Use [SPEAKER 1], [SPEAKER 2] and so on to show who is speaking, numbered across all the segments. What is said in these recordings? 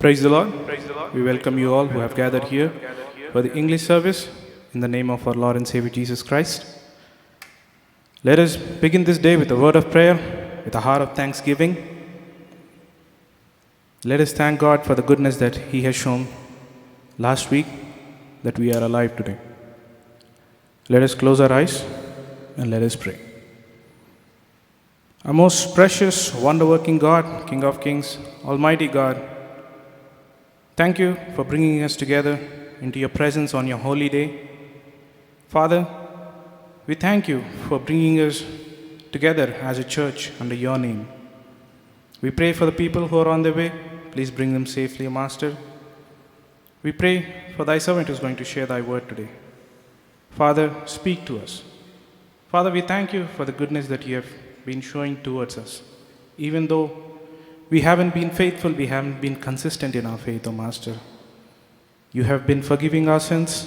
[SPEAKER 1] Praise the Lord. We welcome you all who have gathered here for the English service in the name of our Lord and Savior Jesus Christ. Let us begin this day with a word of prayer, with a heart of thanksgiving. Let us thank God for the goodness that He has shown last week, that we are alive today. Let us close our eyes and let us pray. Our most precious, wonder-working God, King of Kings, Almighty God, thank you for bringing us together into your presence on your holy day. Father, we thank you for bringing us together as a church under your name. We pray for the people who are on their way. Please bring them safely, Master. We pray for thy servant who is going to share thy word today. Father, speak to us. Father, we thank you for the goodness that you have been showing towards us. Even though we haven't been faithful, we haven't been consistent in our faith, O Master. You have been forgiving our sins.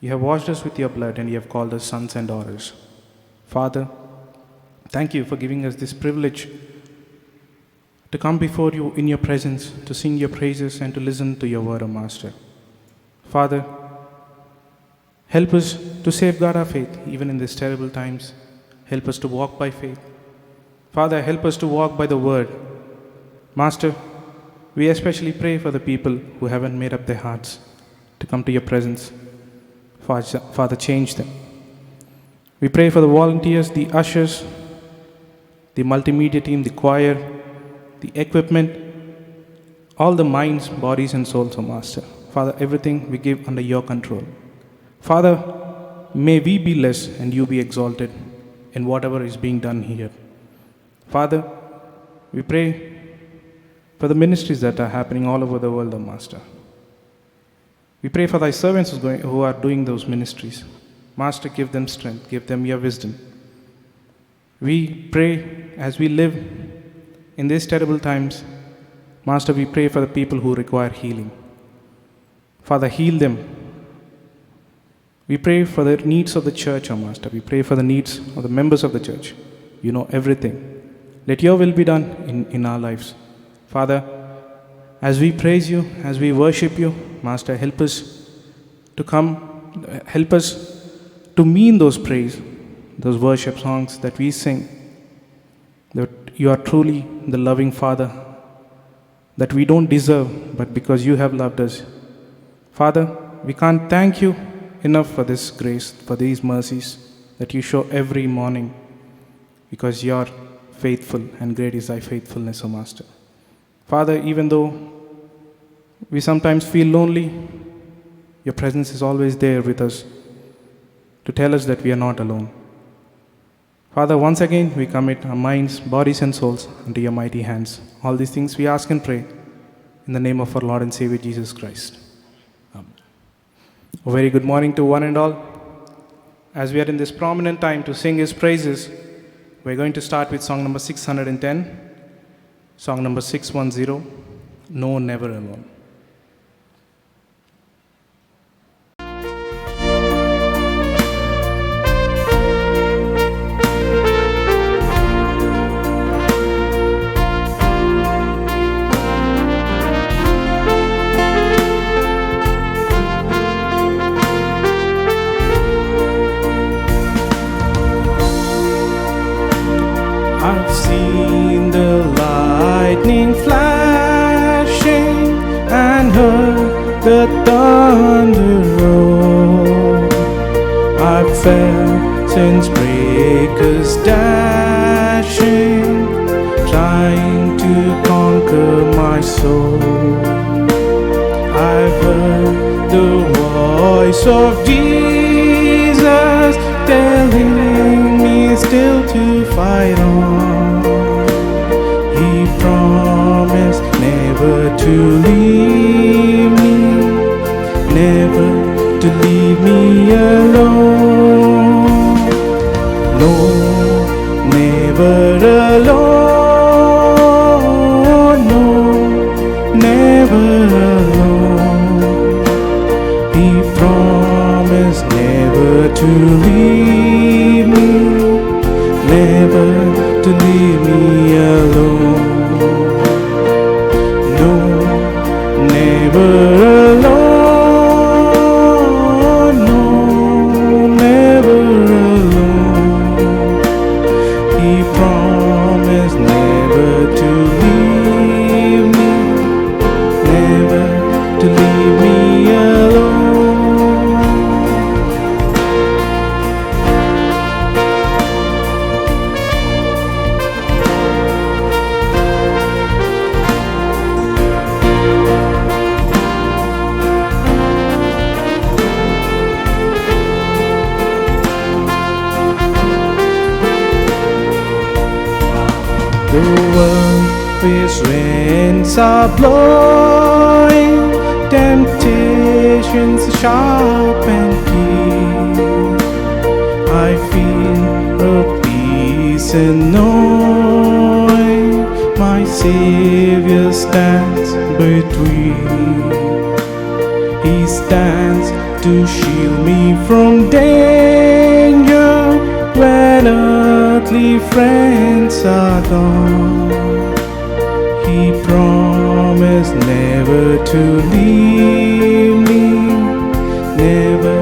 [SPEAKER 1] You have washed us with your blood and you have called us sons and daughters. Father, thank you for giving us this privilege to come before you in your presence, to sing your praises and to listen to your word, O Master. Father, help us to safeguard our faith even in these terrible times. Help us to walk by faith. Father, help us to walk by the word. Master, we especially pray for the people who haven't made up their hearts to come to your presence. Father, change them. We pray for the volunteers, the ushers, the multimedia team, the choir, the equipment, all the minds, bodies, and souls, O Master. Father, everything we give under your control. Father, may we be less and you be exalted in whatever is being done here. Father, we pray for the ministries that are happening all over the world, O Master. We pray for thy servants who are doing those ministries. Master, give them strength, give them your wisdom. We pray as we live in these terrible times. Master, we pray for the people who require healing. Father, heal them. We pray for the needs of the church, O Master. We pray for the needs of the members of the church. You know everything. Let your will be done in our lives. Father, as we praise you, as we worship you, Master, help us to mean those praise, those worship songs that we sing, that you are truly the loving Father, that we don't deserve, but because you have loved us. Father, we can't thank you enough for this grace, for these mercies that you show every morning, because you are faithful and great is thy faithfulness, O Master. Father, even though we sometimes feel lonely, your presence is always there with us to tell us that we are not alone. Father, once again we commit our minds, bodies and souls into your mighty hands. All these things we ask and pray in the name of our Lord and Savior Jesus Christ. Amen. A very good morning to one and all. As we are in this prominent time to sing his praises, we're going to start with song number 610, song number 610, No, Never Alone. I've seen the lightning flashing and heard the thunder roll. I've felt since breakers dashing, trying to conquer my soul. I've heard the voice of Jesus telling me still to fight on. He promised never to leave me, never to leave me alone. No, never alone. No, never alone. He promised never to leave me, never to leave me alone. No, never alone, no, never alone. He promised never to leave me, never to leave me alone. The world is winds are blowing, temptations sharp and keen. I feel a peace in knowing my Savior stands between. He stands to shield me from danger when earthly friends are gone. He promised never to leave me, never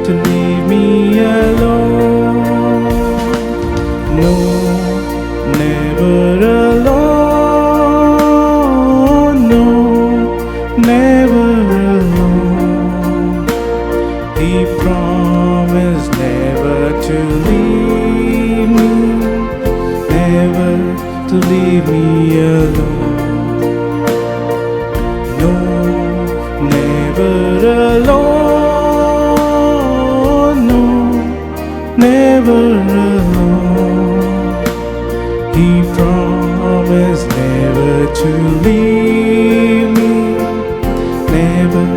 [SPEAKER 1] to leave me alone. No, never alone, no, never alone. He promised never to leave me, never to leave me alone. No, never alone, no, never alone. He promised never to leave me, never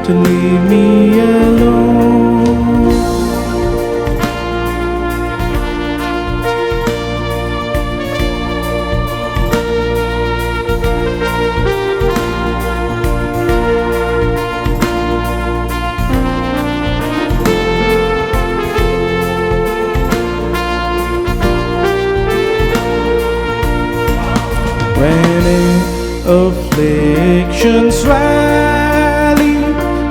[SPEAKER 1] to leave me alone. When in afflictions rally,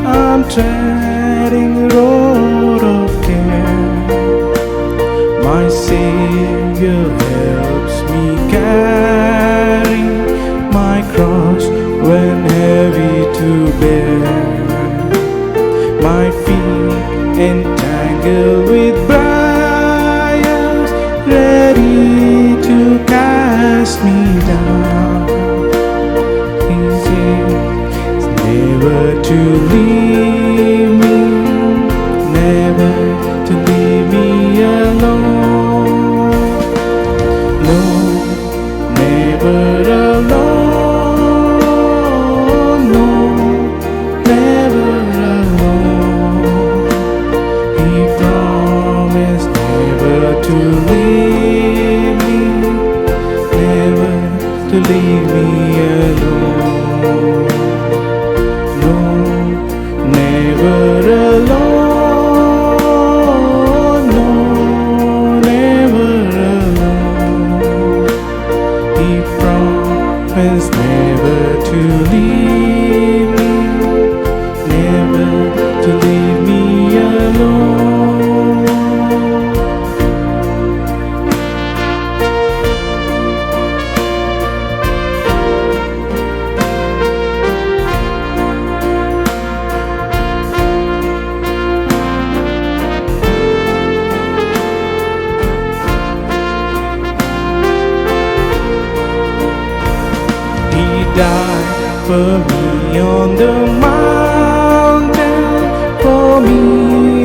[SPEAKER 1] I'm treading the road of care. My Savior helps me carry my cross when heavy to bear. My feet entangled with briars, ready to cast me down. He says never to leave me, never to leave me alone. No, never alone, no, never alone. He promised never to leave me, never to leave me alone. No, never alone, no, never alone. He promised never to leave me, never to leave me alone. He died for me on the mountain, for me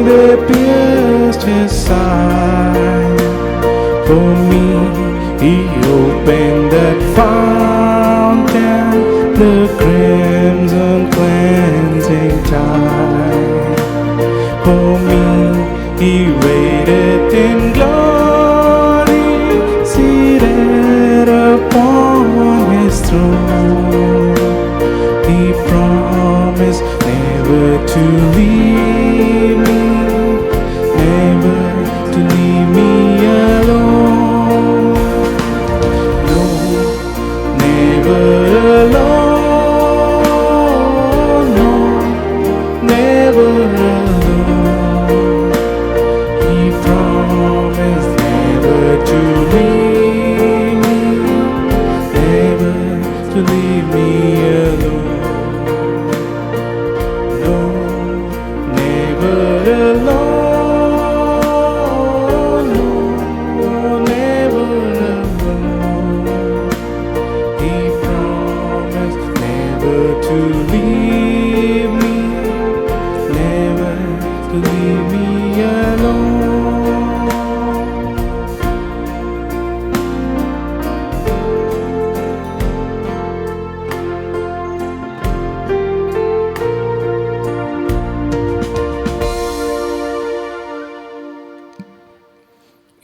[SPEAKER 1] they pierced his side. For me he opened that fountain, the crimson cleansing tide. For me he waited in glory, seated upon his throne. He promised never to leave me, never to leave me alone. No, never alone,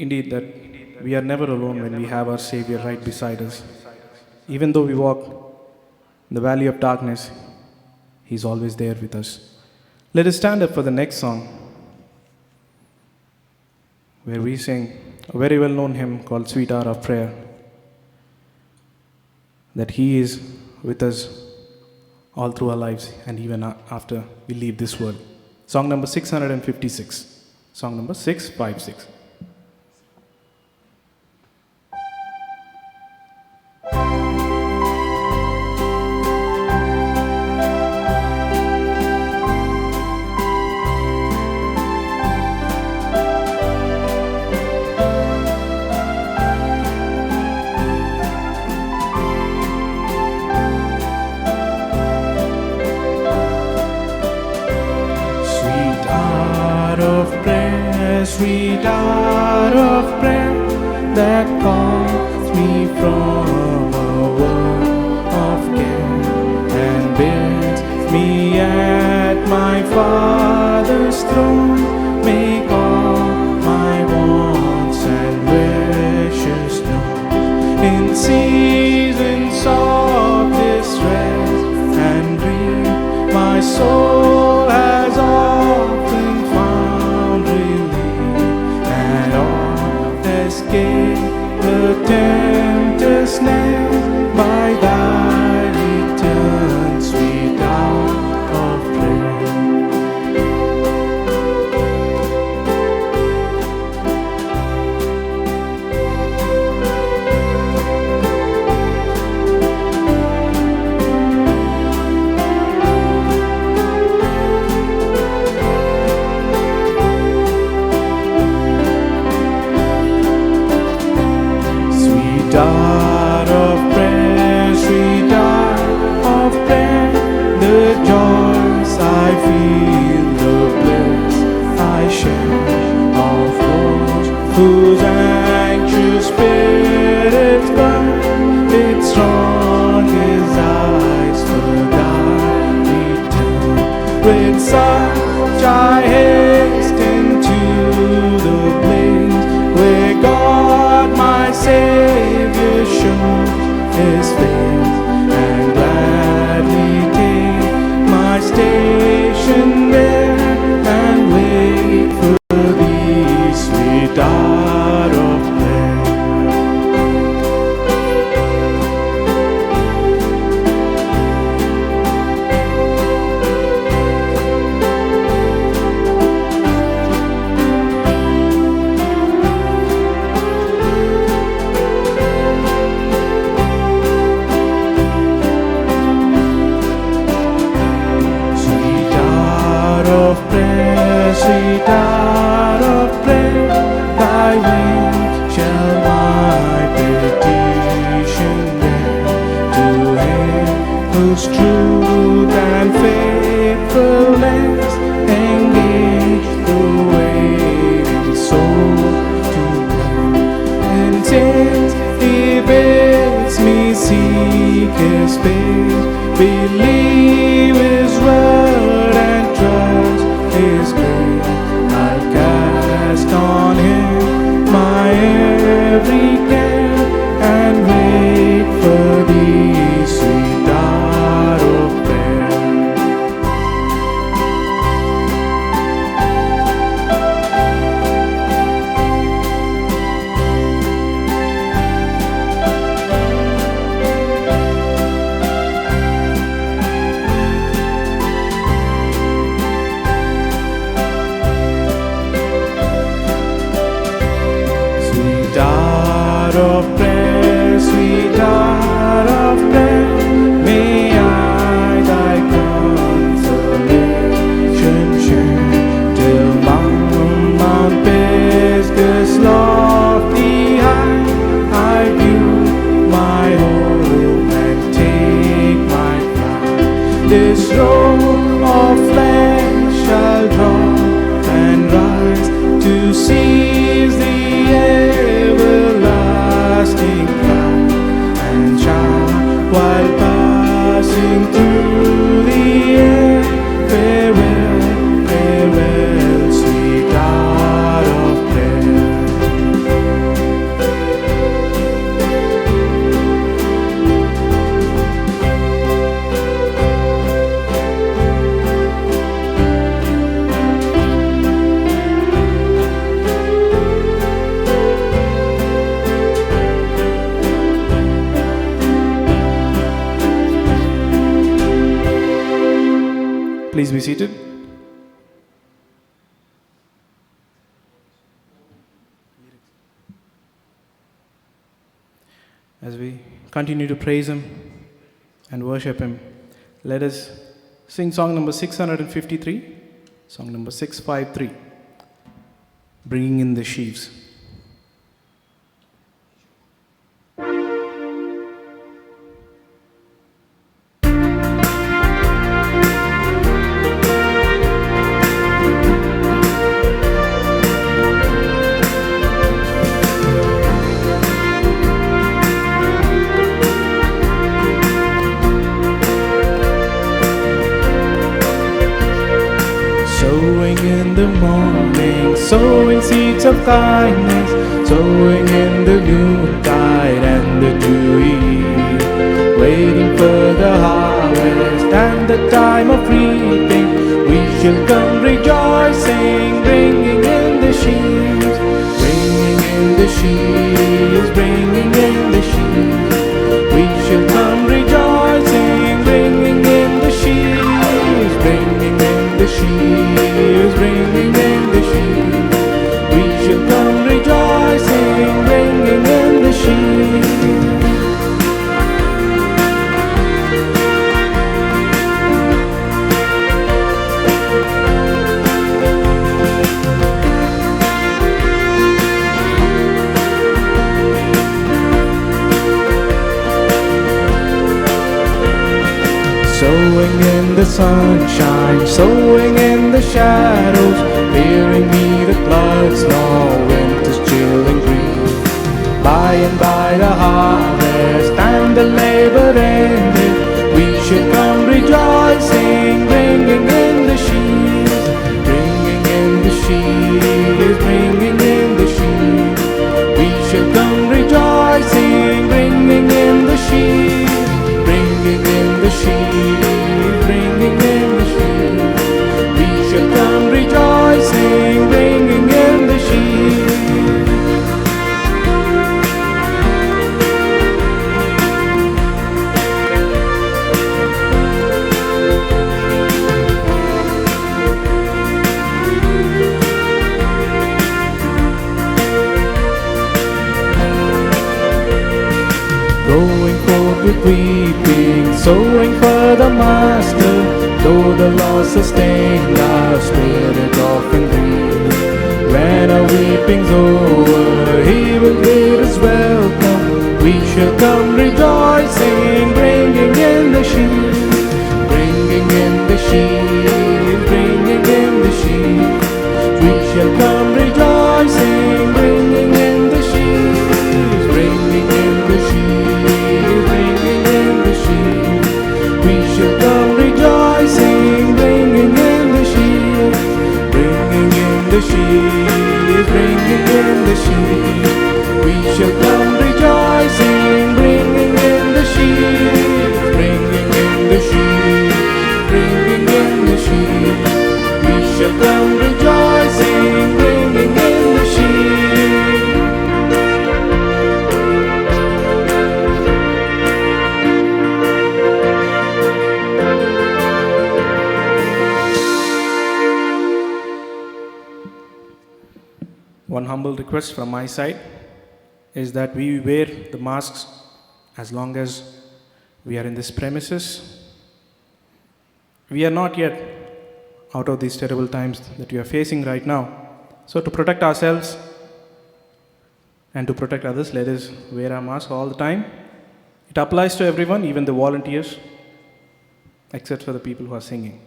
[SPEAKER 1] indeed that we are never alone when we have our Savior right beside us. Even though we walk in the valley of darkness, He's always there with us. Let us stand up for the next song, where we sing a very well known hymn called Sweet Hour of Prayer, that He is with us all through our lives and even after we leave this world. Song number 656. Song number 656.
[SPEAKER 2] Sweet hour of prayer that calls me from a world of care and bids me at my Father's throne, make all my wants and wishes known. In seasons of distress and grief, my soul has often found escape the tempter's snare by thy return, sweet hour of prayer. Hour of prayer, sweet hour of prayer, the joys I feel, the bliss I share, of those whose anxious spirits burn, its strong desires for thy return. With such I hasten to the place where God my Savior shows His face, and gladly take my station there and wait for thee, sweet hour of prayer. Sweet hour of prayer, thy wings shall my petition bear to Him whose truth and faithfulness engage the waiting soul to pray. And since He bids me seek His face, believe His word and trust His grace, I'll cast on Him my every care and wait for thee, sweet hour of prayer. Sweet hour of prayer, sweet hour of prayer, may I thy consolation share, till Mount Pisgah's lofty height I view my home and take my flight. This road of flesh shall draw and rise to seize the everlasting cloud and shine while passing through the air. Farewell, farewell, sweet hour of prayer.
[SPEAKER 1] Please be seated. As we continue to praise Him and worship Him, let us sing song number 653, song number 653, Bringing in the Sheaves.
[SPEAKER 2] Sowing in the morning, sowing seeds of kindness, sowing in the noontide and the dewy eve, waiting for the harvest and the time of reaping. We shall come rejoicing, bringing in the sheaves, bringing in the sheaves, bringing in the sheaves. We shall come rejoicing, bringing in the sheaves, bringing in the sheaves, bringing in the sheaves. We shall come rejoicing, bringing in the sheaves. Sowing in the sunshine, sowing in the shadows, fearing neither clouds nor winter's chilling breeze. By and by the harvest and the labor ended, we shall come rejoicing, bringing in the sheaves, bringing in the sheaves, bringing in the sheaves. We shall come rejoicing, bringing in the sheaves, bringing in the sheaves, bringing in the sheaves. We shall come rejoicing, bringing in the sheaves. Going forth with weeping, sowing for the Master, though the loss sustained our spirit often grieves. When our weeping's over, He will bid us welcome. We shall come rejoicing, bringing in the sheaves, bringing in the sheaves, bringing in the sheaves. We shall come rejoicing, bringing in the sheaves, bringing in the sheaves, bringing in the sheaves. We shall come rejoicing, bringing in the sheaves, bringing in the sheaves, bringing in the sheaves. We shall come rejoicing, bringing in the sheaves, bringing in the sheaves, bringing in the sheaves. We shall come rejoicing, bringing in the sheaves.
[SPEAKER 1] One humble request from my side is that we wear the masks as long as we are in this premises. We are not yet out of these terrible times that we are facing right now. So to protect ourselves and to protect others, let us wear our mask all the time. It applies to everyone, even the volunteers, except for the people who are singing.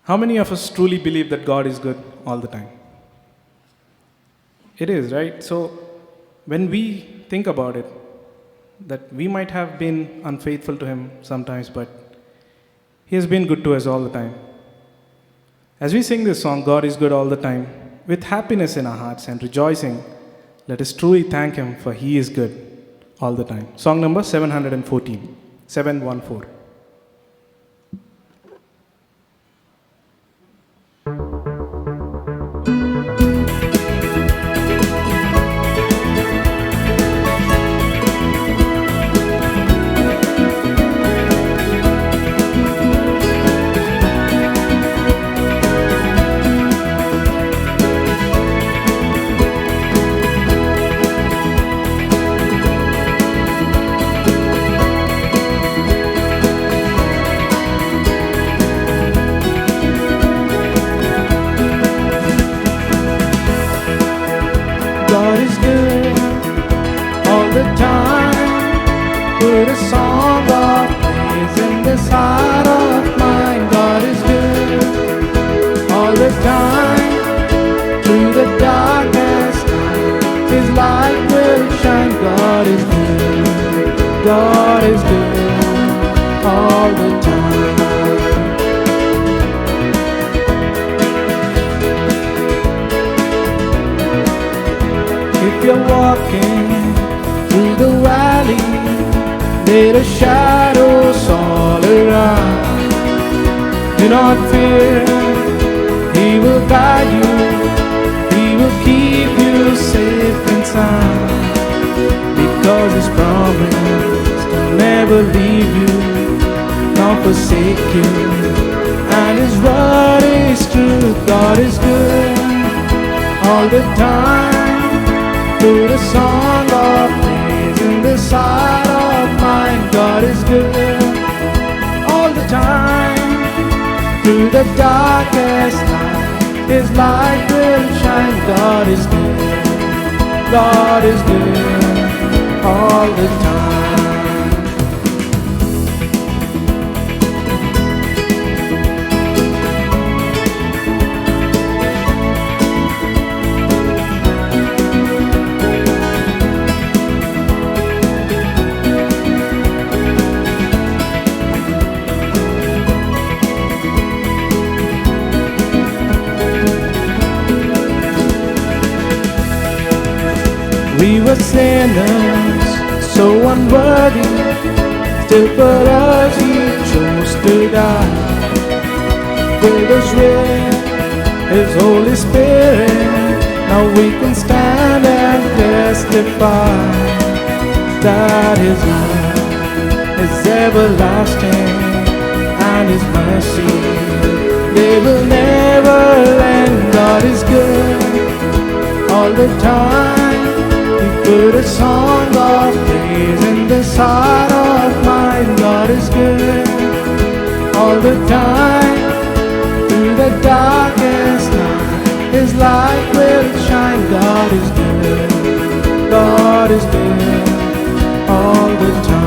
[SPEAKER 1] How many of us truly believe that God is good all the time? It is, right? So when we think about it, that we might have been unfaithful to Him sometimes, but He has been good to us all the time. As we sing this song, God is good all the time, with happiness in our hearts and rejoicing, let us truly thank Him, for He is good all the time. Song number 714, 714.
[SPEAKER 2] God is good all the time. If you're walking through the valley, there are shadows all around. Do not fear, He will guide you, He will keep you safe and sound. Because His promise to never leave you nor forsake you, and His word is true. God is good all the time. Through the song of praise in the sight of mine, God is good all the time. Through the darkest night, His light will shine. God is good, God is good all the time. We were sinners, so unworthy, still for us He chose to die. Filled us with His Holy Spirit, now we can stand and testify that His love is everlasting and His mercy, they will never end. God is good all the time. Put a song of praise in this heart of mine. God is good all the time. Through the darkest night, His light will shine. God is good, God is good all the time.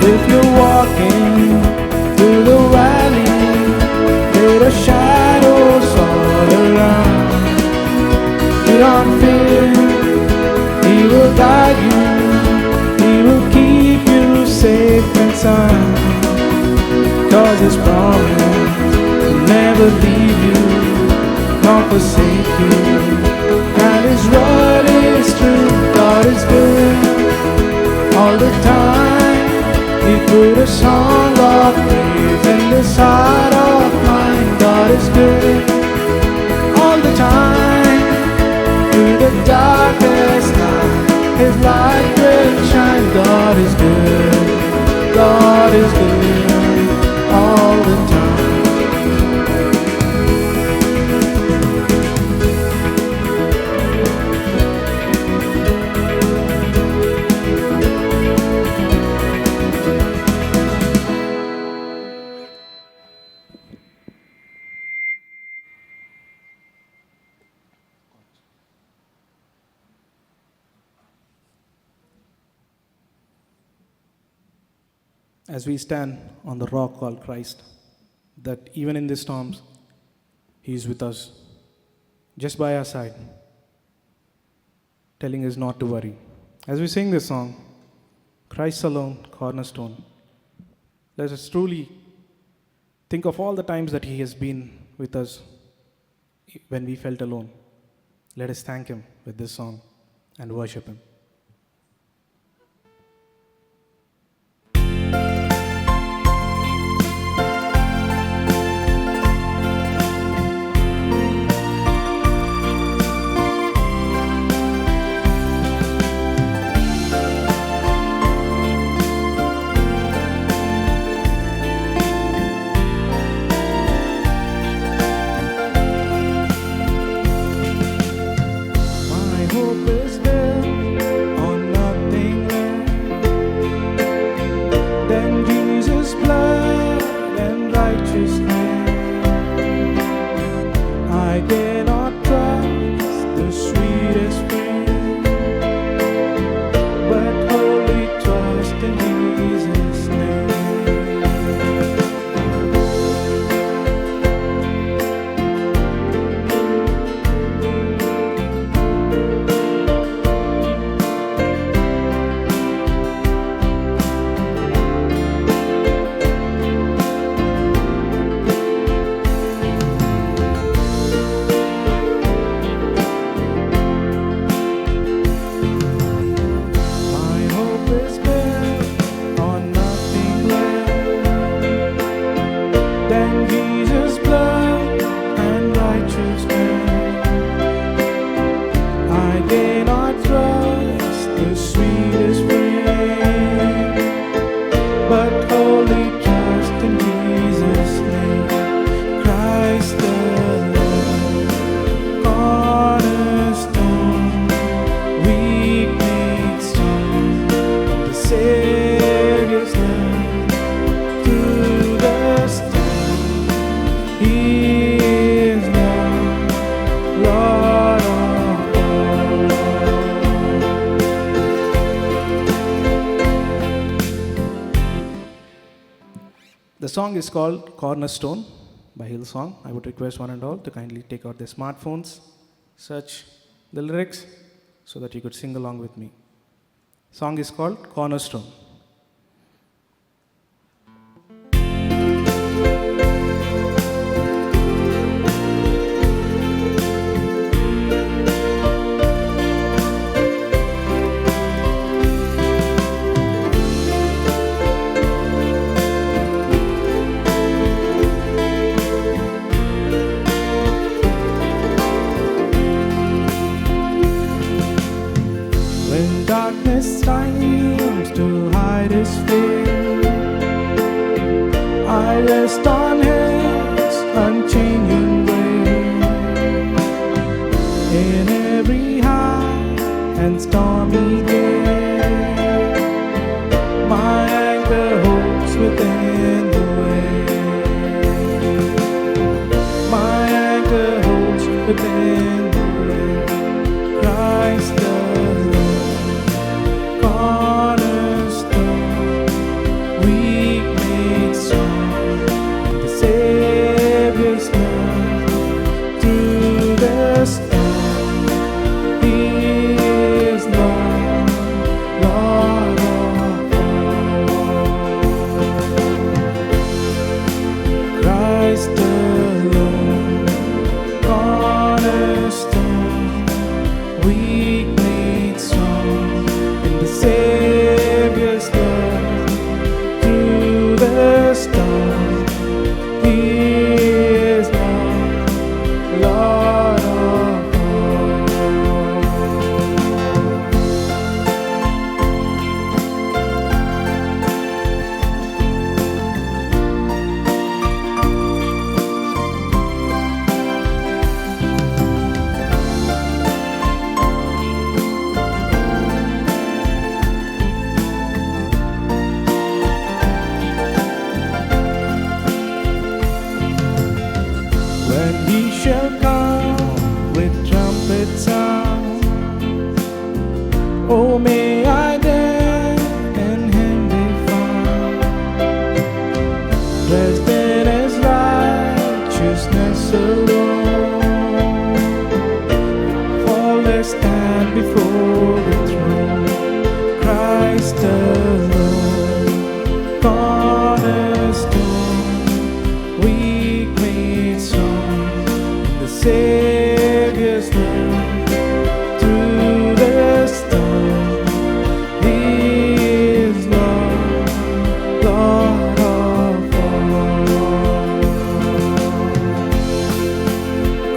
[SPEAKER 2] If you're walking through the valley, there are shadows all around. Do not fear, He will guide you, He will keep you safe and sound. Cause His promise will never leave you nor forsake you, and His word is true. God is good all the time. He put a song of praise in this heart of mine. God is good all the time. Through the darkest night, His light will shine. God is good, God is good all the time.
[SPEAKER 1] As we stand on the rock called Christ, that even in the storms, He is with us, just by our side, telling us not to worry. As we sing this song, Christ alone, cornerstone, let us truly think of all the times that He has been with us when we felt alone. Let us thank Him with this song and worship Him.
[SPEAKER 2] sweetest friend, but wholly trust in Jesus' name. My hope is built on nothing less than Jesus' blood and righteousness. I dare not trust the sweetest friend, but wholly trust in Jesus' name. Christ the Lord, cornerstone, weak made strong, the Savior's love to the stone. He is Lord, Lord of all.
[SPEAKER 1] The song is called Cornerstone by Hillsong. I would request one and all to kindly take out their smartphones, search the lyrics so that you could sing along with me. Song is called Cornerstone.
[SPEAKER 2] When darkness tries to hide his face, I rest on his unchanging grace. In every high and stormy day, my anchor holds within the wave. My anchor holds within the wave. Christ the cornerstone, weak made strong, the Savior's love to the stone. He is Lord, Lord of all. Christ the Lord, cornerstone, weak made strong, in the Savior's love to the stone. He is Lord, Lord of all. When he shall come with trumpet sound, oh, may I then in him be found, dressed in his righteousness alone, faultless stand before the throne. Christ alone, cornerstone, weak made strong, the Savior's love through the stone. He is Lord, Lord of all.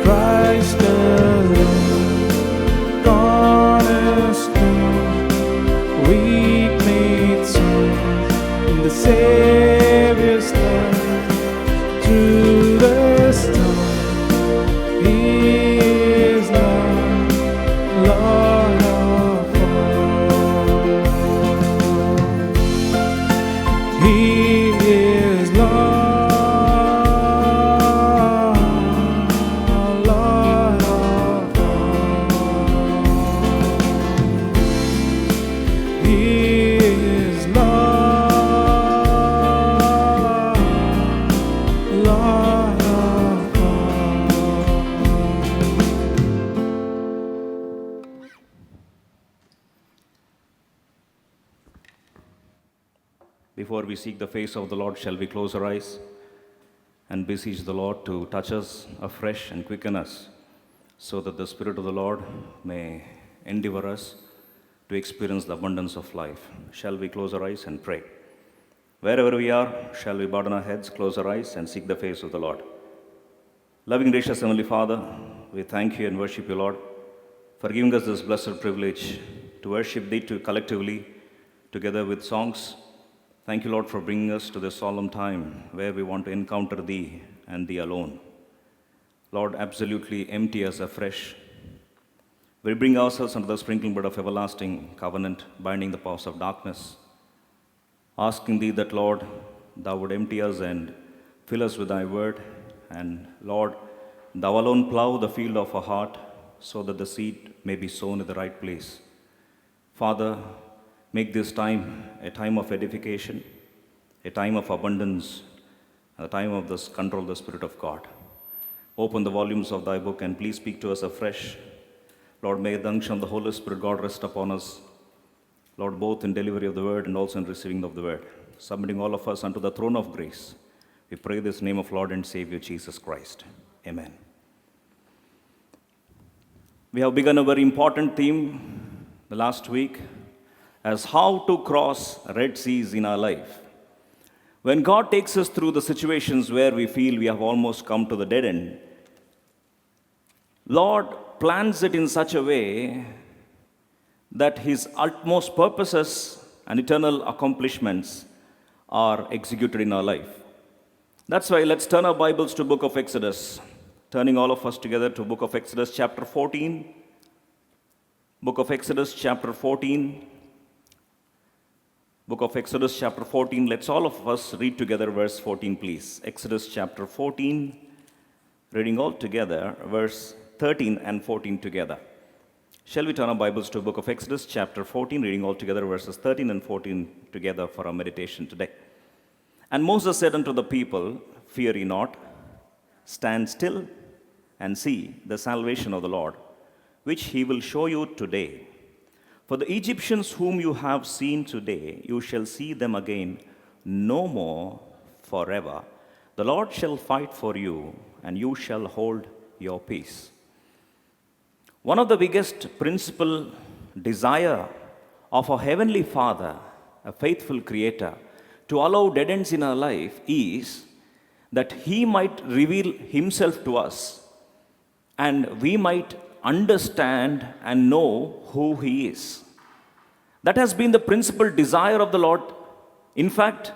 [SPEAKER 2] Christ alone, cornerstone, weak made strong, in the Savior's love through the stone. He is Lord, Lord of all. He is Lord, Lord of all.
[SPEAKER 3] Before we seek the face of the Lord, shall we close our eyes and beseech the Lord to touch us afresh and quicken us, so that the Spirit of the Lord may endeavor us to experience the abundance of life? Shall we close our eyes and pray? Wherever we are, shall we bow down our heads, close our eyes, and seek the face of the Lord? Loving, gracious Heavenly Father, we thank you and worship you, Lord, for giving us this blessed privilege to worship Thee collectively, together with songs. Thank you, Lord, for bringing us to this solemn time where we want to encounter Thee and Thee alone. Lord, absolutely empty us afresh. We bring ourselves under the sprinkling blood of everlasting covenant, binding the powers of darkness, asking Thee that, Lord, Thou would empty us and fill us with Thy word. And Lord, Thou alone plow the field of our heart so that the seed may be sown in the right place. Father, make this time a time of edification, a time of abundance, a time of this control of the Spirit of God. Open the volumes of Thy book and please speak to us afresh. Lord, may the unction of the Holy Spirit, God, rest upon us, Lord, both in delivery of the word and also in receiving of the word. Submitting all of us unto the throne of grace, we pray this name of Lord and Savior Jesus Christ. Amen. We have begun a very important theme the last week as how to cross Red Seas in our life. When God takes us through the situations where we feel we have almost come to the dead end, Lord plans it in such a way that His utmost purposes and eternal accomplishments are executed in our life. That's why let's turn our Bibles to book of Exodus. Turning all of us together to book of Exodus chapter 14. Book of Exodus chapter 14. Book of Exodus chapter 14. Let's all of us read together verse 14, please. Exodus chapter 14. Reading all together verse 13 and 14 together. Shall we turn our Bibles to book of Exodus chapter 14, reading all together verses 13 and 14 together for our meditation today. And Moses said unto the people, Fear ye not, stand still and see the salvation of the Lord, which He will show you today. For the Egyptians whom you have seen today, you shall see them again no more forever. The Lord shall fight for you, and you shall hold your peace. One of the biggest principal desire of our Heavenly Father, a faithful Creator, to allow dead ends in our life is that He might reveal Himself to us and we might understand and know who He is. That has been the principal desire of the Lord. In fact,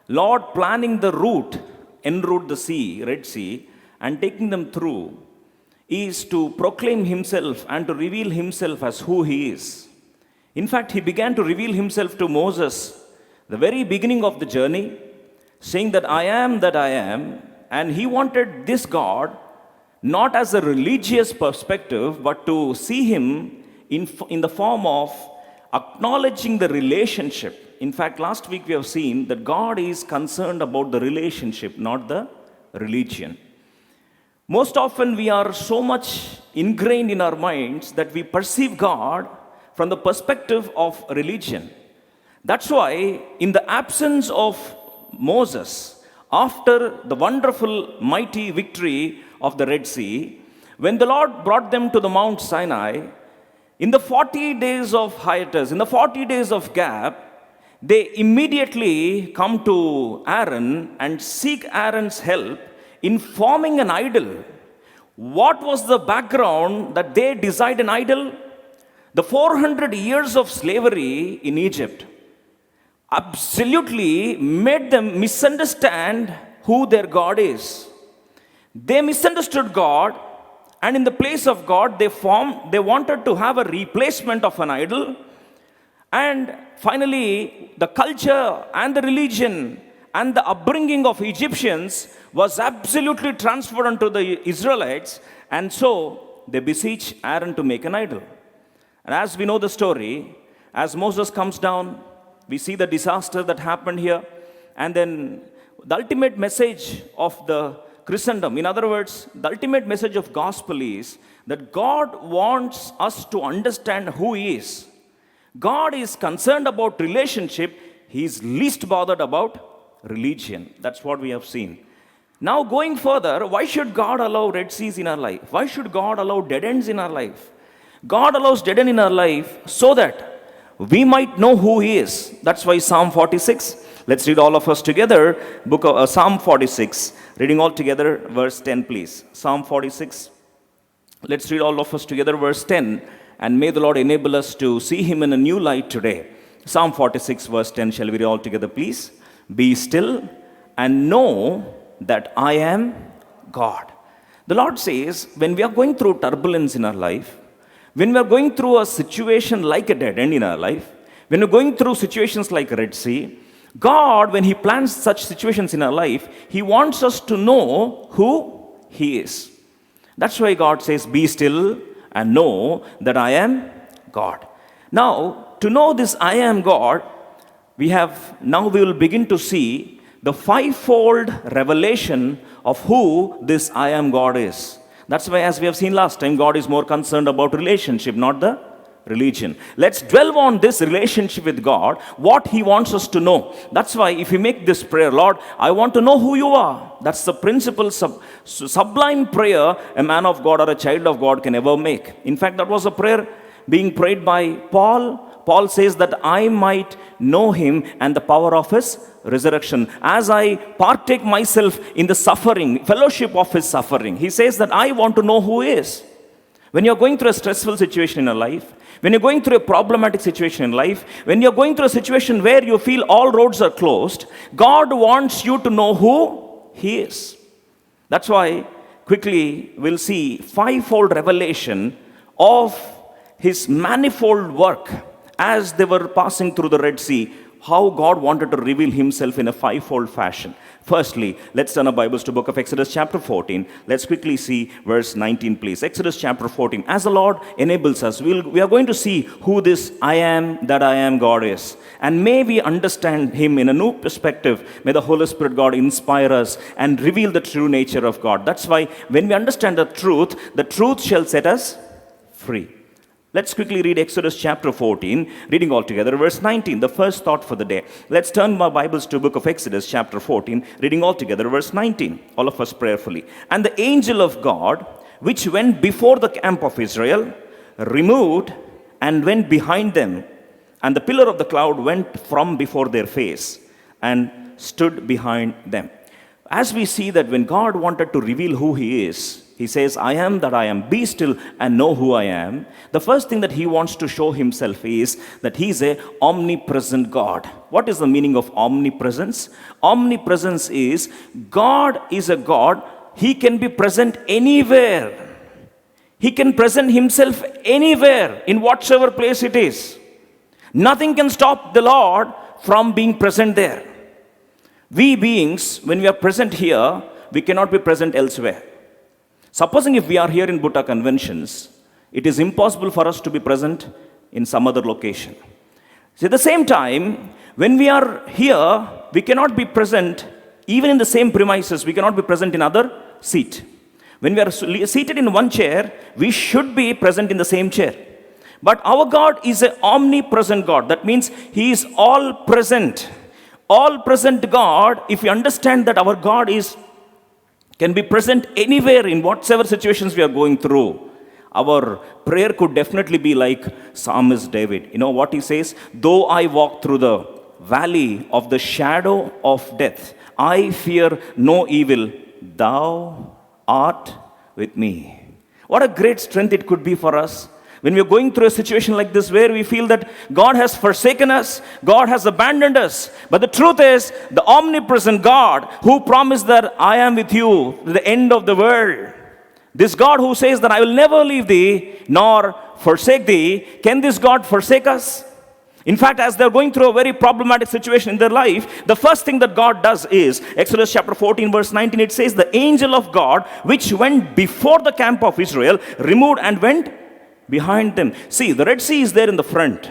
[SPEAKER 3] Lord planning the route, en route the sea, Red Sea, and taking them through is to proclaim Himself and to reveal Himself as who He is. In fact, He began to reveal Himself to Moses the very beginning of the journey, saying that I am, and He wanted this God not as a religious perspective, but to see Him in the form of acknowledging the relationship. In fact, last week we have seen that God is concerned about the relationship, not the religion. Most often we are so much ingrained in our minds that we perceive God from the perspective of religion. That's why, in the absence of Moses, after the wonderful, mighty victory of the Red Sea, when the Lord brought them to the Mount Sinai, in the 40 days of hiatus, in the 40 days of gap, they immediately come to Aaron and seek Aaron's help in forming an idol. What was the background that they designed an idol? The 400 years of slavery in Egypt absolutely made them misunderstand who their God is. They misunderstood God, and in the place of God, they wanted to have a replacement of an idol. And finally, the culture and the religion and the upbringing of Egyptians was absolutely transferred onto the Israelites, and so they beseech Aaron to make an idol. And as we know the story, as Moses comes down, we see the disaster that happened here, and then the ultimate message of the Christendom, in other words, the ultimate message of gospel is that God wants us to understand who He is. God is concerned about relationship. He's least bothered about religion. That's what we have seen. Now, going further, why should God allow Red Seas in our life? Why should God allow dead ends in our life? God allows dead end in our life so that we might know who He is. That's why Psalm 46. Let's read all of us together. Book of Psalm 46. Reading all together, verse 10, please. Psalm 46. Let's read all of us together, verse 10. And may the Lord enable us to see Him in a new light today. Psalm 46, verse 10. Shall we read all together, please? Be still and know that I am God. The Lord says, when we are going through turbulence in our life, when we are going through a situation like a dead end in our life, when we're going through situations like Red Sea, God, when He plans such situations in our life, He wants us to know who He is. That's why God says, be still and know that I am God. Now, to know this I am God, we will begin to see the fivefold revelation of who this I am God is. That's why, as we have seen last time, God is more concerned about relationship, not the religion. Let's dwell on this relationship with God, what He wants us to know. That's why if we make this prayer, Lord, I want to know who You are. That's the principal sublime prayer a man of God or a child of God can ever make. In fact, that was a prayer being prayed by Paul. Paul says that I might know Him and the power of His resurrection. As I partake myself in the suffering, fellowship of His suffering, he says that I want to know who He is. When you're going through a stressful situation in your life, when you're going through a problematic situation in life, when you're going through a situation where you feel all roads are closed, God wants you to know who He is. That's why quickly we'll see fivefold revelation of His manifold work as they were passing through the Red Sea, how God wanted to reveal Himself in a fivefold fashion. Firstly, let's turn our Bibles to book of Exodus chapter 14. Let's quickly see verse 19, please. Exodus chapter 14. As the Lord enables us, we are going to see who this I am that I am God is. And may we understand Him in a new perspective. May the Holy Spirit God inspire us and reveal the true nature of God. That's why when we understand the truth shall set us free. Let's quickly read Exodus chapter 14, reading all together, verse 19, the first thought for the day. Let's turn our Bibles to the book of Exodus chapter 14, reading all together, verse 19, all of us prayerfully. And the angel of God, which went before the camp of Israel, removed and went behind them. And the pillar of the cloud went from before their face and stood behind them. As we see that when God wanted to reveal who He is, He says, I am that I am, be still and know who I am. The first thing that He wants to show Himself is that He is a omnipresent God. What is the meaning of omnipresence? Omnipresence is God is a God. He can be present anywhere. He can present Himself anywhere, in whatsoever place it is. Nothing can stop the Lord from being present there. We beings, when we are present here, we cannot be present elsewhere. Supposing if we are here in Bhutta conventions, it is impossible for us to be present in some other location. So at the same time, when we are here, we cannot be present even in the same premises. We cannot be present in other seat. When we are seated in one chair, we should be present in the same chair. But our God is an omnipresent God. That means He is all present. All present God, if we understand that our God can be present anywhere in whatever situations we are going through, our prayer could definitely be like Psalmist David. You know what he says? Though I walk through the valley of the shadow of death, I fear no evil. Thou art with me. What a great strength it could be for us. When we're going through a situation like this where we feel that God has forsaken us, God has abandoned us. But the truth is, the omnipresent God who promised that I am with you to the end of the world. This God who says that I will never leave thee nor forsake thee. Can this God forsake us? In fact, as they're going through a very problematic situation in their life, the first thing that God does is, Exodus chapter 14 verse 19, it says, the angel of God which went before the camp of Israel removed and went behind them. See, the Red Sea is there in the front.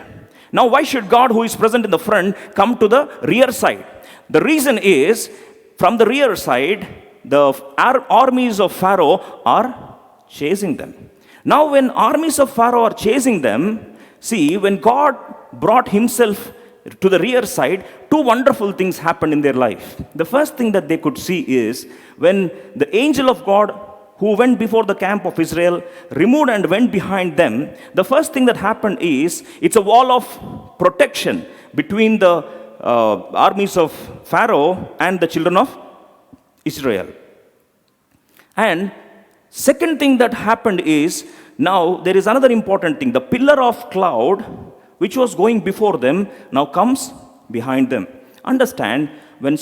[SPEAKER 3] Now, why should God, who is present in the front, come to the rear side? The reason is, from the rear side, the armies of Pharaoh are chasing them. Now, when armies of Pharaoh are chasing them, see, when God brought Himself to the rear side, two wonderful things happened in their life. The first thing that they could see is when the angel of God who went before the camp of Israel removed and went behind them, the first thing that happened is it's a wall of protection between the armies of Pharaoh and the children of Israel. And second thing that happened is, now there is another important thing. The pillar of cloud, which was going before them, now comes behind them. Understand, when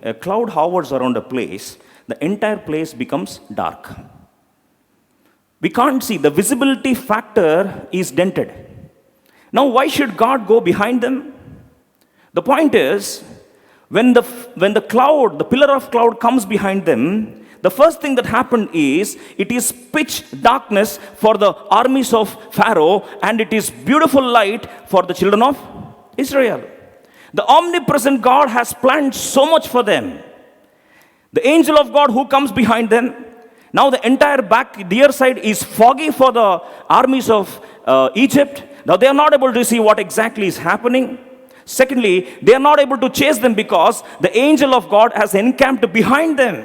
[SPEAKER 3] a cloud hovers around a place, the entire place becomes dark. We can't see. The visibility factor is dented. Now, why should God go behind them? The point is, when the pillar of cloud comes behind them, the first thing that happened is, it is pitch darkness for the armies of Pharaoh, and it is beautiful light for the children of Israel. The omnipresent God has planned so much for them. The angel of God who comes behind them, now the entire rear side is foggy for the armies of Egypt. Now they are not able to see what exactly is happening. Secondly, they are not able to chase them because the angel of God has encamped behind them.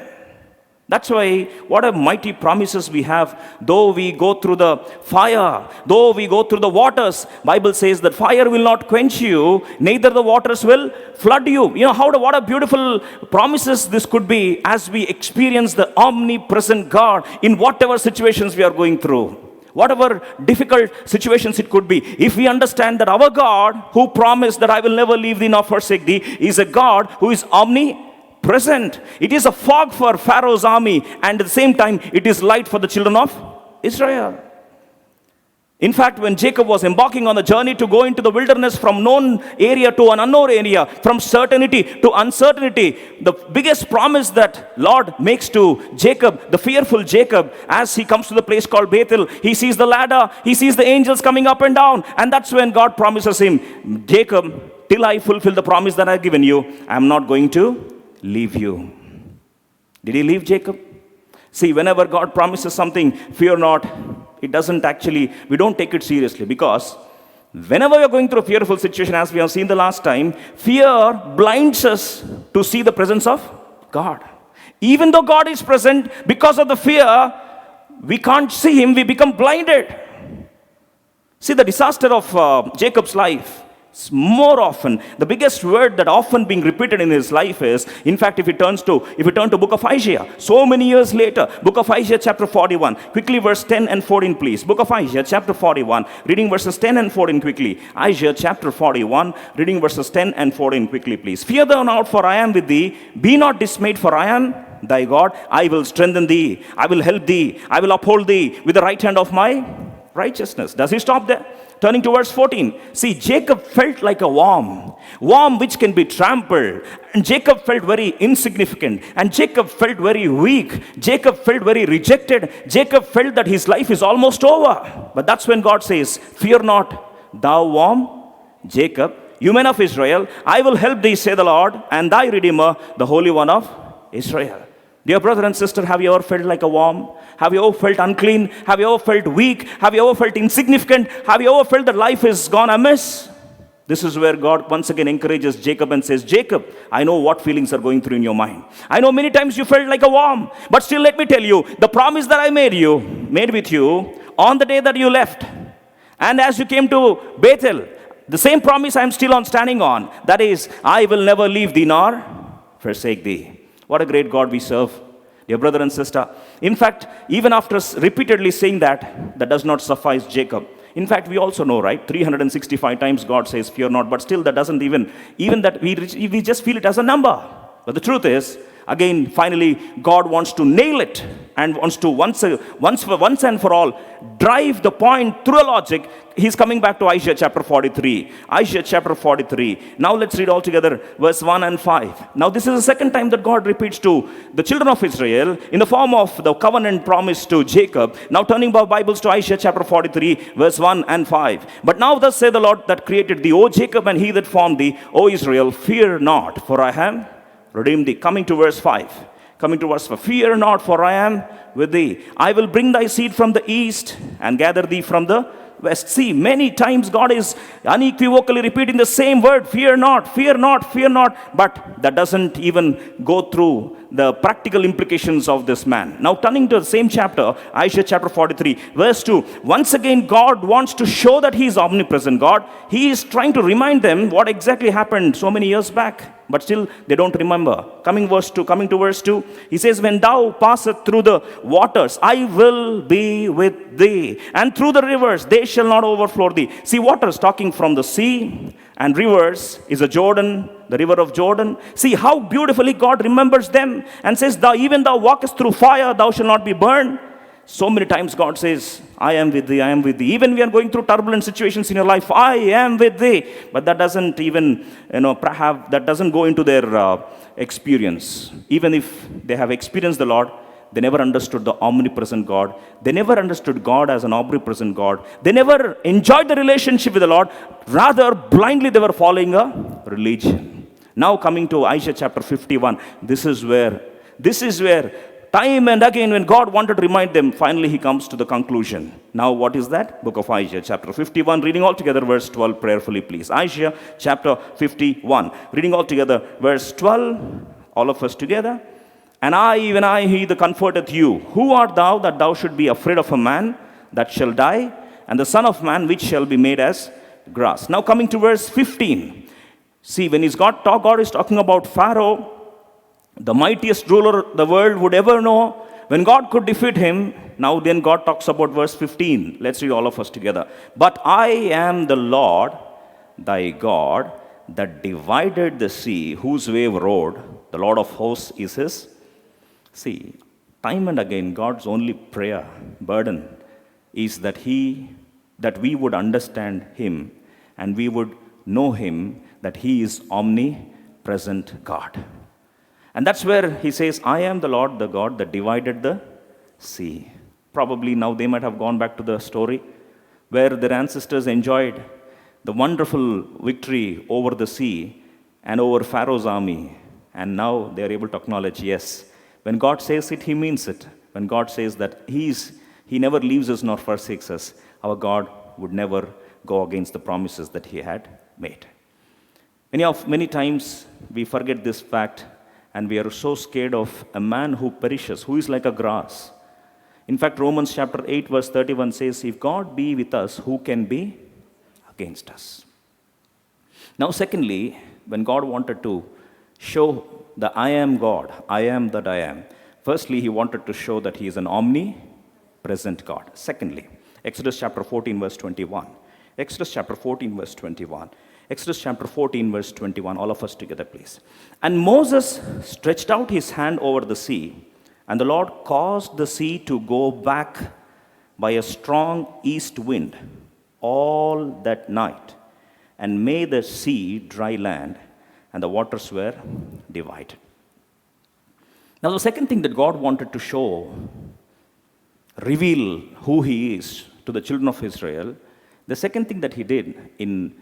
[SPEAKER 3] That's why, what a mighty promises we have. Though we go through the fire, though we go through the waters, Bible says that fire will not quench you, neither the waters will flood you. You know, what a beautiful promises this could be as we experience the omnipresent God in whatever situations we are going through. Whatever difficult situations it could be. If we understand that our God, who promised that I will never leave thee nor forsake thee, is a God who is omnipresent. It is a fog for Pharaoh's army, and at the same time, it is light for the children of Israel. In fact, when Jacob was embarking on the journey to go into the wilderness from known area to an unknown area, from certainty to uncertainty, the biggest promise that Lord makes to Jacob, the fearful Jacob, as he comes to the place called Bethel, he sees the ladder, he sees the angels coming up and down, and that's when God promises him, Jacob, till I fulfill the promise that I've given you, I'm not going to leave you. Did he leave Jacob? See, whenever God promises something, fear not. It doesn't actually, we don't take it seriously, because whenever you're going through a fearful situation, as we have seen the last time, fear blinds us to see the presence of God. Even though God is present, because of the fear, we can't see him, we become blinded. See, the disaster of Jacob's life, more often, the biggest word that often being repeated in his life is, in fact, if you turn to book of Isaiah, so many years later, book of Isaiah chapter 41, quickly verse 10 and 14 please. Book of Isaiah chapter 41, reading verses 10 and 14 quickly. Isaiah chapter 41, reading verses 10 and 14 quickly please. Fear thou not, for I am with thee. Be not dismayed, for I am thy God. I will strengthen thee. I will help thee. I will uphold thee with the right hand of my righteousness. Does he stop there? Turning to verse 14. See, Jacob felt like a worm which can be trampled. And Jacob felt very insignificant. And Jacob felt very weak. Jacob felt very rejected. Jacob felt that his life is almost over. But that's when God says, fear not, thou worm, Jacob, you men of Israel, I will help thee, say the Lord, and thy Redeemer, the Holy One of Israel. Dear brother and sister, have you ever felt like a worm? Have you ever felt unclean? Have you ever felt weak? Have you ever felt insignificant? Have you ever felt that life has gone amiss? This is where God once again encourages Jacob and says, Jacob, I know what feelings are going through in your mind. I know many times you felt like a worm, but still let me tell you, the promise that I made with you, on the day that you left, and as you came to Bethel, the same promise I am still standing on. That is, I will never leave thee nor forsake thee. What a great God we serve, dear brother and sister. In fact, even after repeatedly saying that does not suffice Jacob. In fact, we also know, right? 365 times God says, fear not, but still that doesn't even that we just feel it as a number. But the truth is, again, finally, God wants to nail it and wants to once and for all drive the point through a logic. He's coming back to Isaiah chapter 43. Isaiah chapter 43. Now let's read all together verse 1 and 5. Now this is the second time that God repeats to the children of Israel in the form of the covenant promise to Jacob. Now turning our Bibles to Isaiah chapter 43 verse 1 and 5. But now thus saith the Lord that created thee, O Jacob, and he that formed thee, O Israel, fear not, for I have redeemed thee. Coming to verse 5. Fear not, for I am with thee. I will bring thy seed from the east and gather thee from the west. See, many times God is unequivocally repeating the same word, fear not, fear not, fear not. But that doesn't even go through the practical implications of this man. Now turning to the same chapter, Isaiah chapter 43, verse 2. Once again, God wants to show that he is omnipresent God. He is trying to remind them what exactly happened so many years back. But still, they don't remember. Coming to verse 2, he says, when thou passest through the waters, I will be with thee. And through the rivers, they shall not overflow thee. See, waters talking from the sea, and rivers is a Jordan, the river of Jordan. See how beautifully God remembers them and says, even thou walkest through fire, thou shalt not be burned. So many times God says, I am with thee, I am with thee. Even we are going through turbulent situations in your life, I am with thee. But that doesn't even, perhaps that doesn't go into their experience. Even if they have experienced the Lord, they never understood the omnipresent God. They never understood God as an omnipresent God. They never enjoyed the relationship with the Lord. Rather, blindly they were following a religion. Now coming to Isaiah chapter 51, this is where time and again, when God wanted to remind them, finally he comes to the conclusion. Now, what is that? Book of Isaiah, chapter 51, reading all together, verse 12, prayerfully, please. Isaiah, chapter 51, reading all together, verse 12, all of us together. And I, even I, he that comforteth you. Who art thou that thou should be afraid of a man that shall die, and the son of man which shall be made as grass? Now, coming to verse 15. See, when God is talking about Pharaoh, the mightiest ruler the world would ever know, when God could defeat him. Now then God talks about verse 15. Let's read all of us together. But I am the Lord thy God that divided the sea, whose wave roared. The Lord of hosts is his. See, time and again God's only prayer, burden, is that we would understand him and we would know him, that he is omnipresent God. And that's where he says, I am the Lord, the God that divided the sea. Probably now they might have gone back to the story where their ancestors enjoyed the wonderful victory over the sea and over Pharaoh's army. And now they are able to acknowledge, yes, when God says it, he means it. When God says that he never leaves us nor forsakes us, our God would never go against the promises that he had made. Many times we forget this fact, and we are so scared of a man who perishes, who is like a grass. In fact, Romans chapter 8, verse 31 says, if God be with us, who can be against us? Now, secondly, when God wanted to show the I am God, I am that I am, firstly, he wanted to show that he is an omnipresent God. Secondly, Exodus chapter 14, verse 21. Exodus chapter 14, verse 21. Exodus chapter 14, verse 21. All of us together, please. And Moses stretched out his hand over the sea, and the Lord caused the sea to go back by a strong east wind all that night, and made the sea dry land, and the waters were divided. Now, the second thing that God wanted to show, reveal who he is to the children of Israel, the second thing that he did in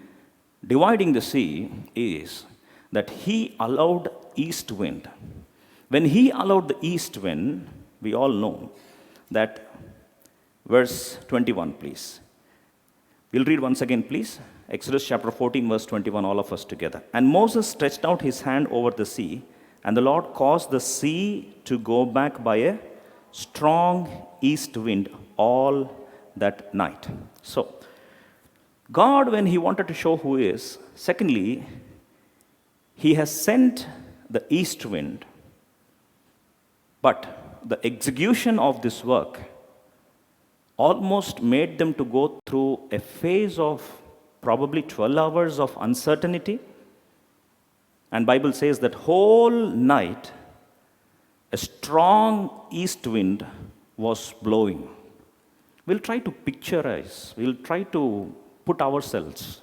[SPEAKER 3] dividing the sea is that he allowed east wind. When he allowed the east wind, we all know that, verse 21, please. We'll read once again, please. Exodus chapter 14, verse 21, all of us together. And Moses stretched out his hand over the sea, and the Lord caused the sea to go back by a strong east wind all that night. So, God, when he wanted to show who he is, secondly, he has sent the east wind, but the execution of this work almost made them to go through a phase of probably 12 hours of uncertainty. And Bible says that whole night a strong east wind was blowing. We'll try to picturize, we'll try to put ourselves.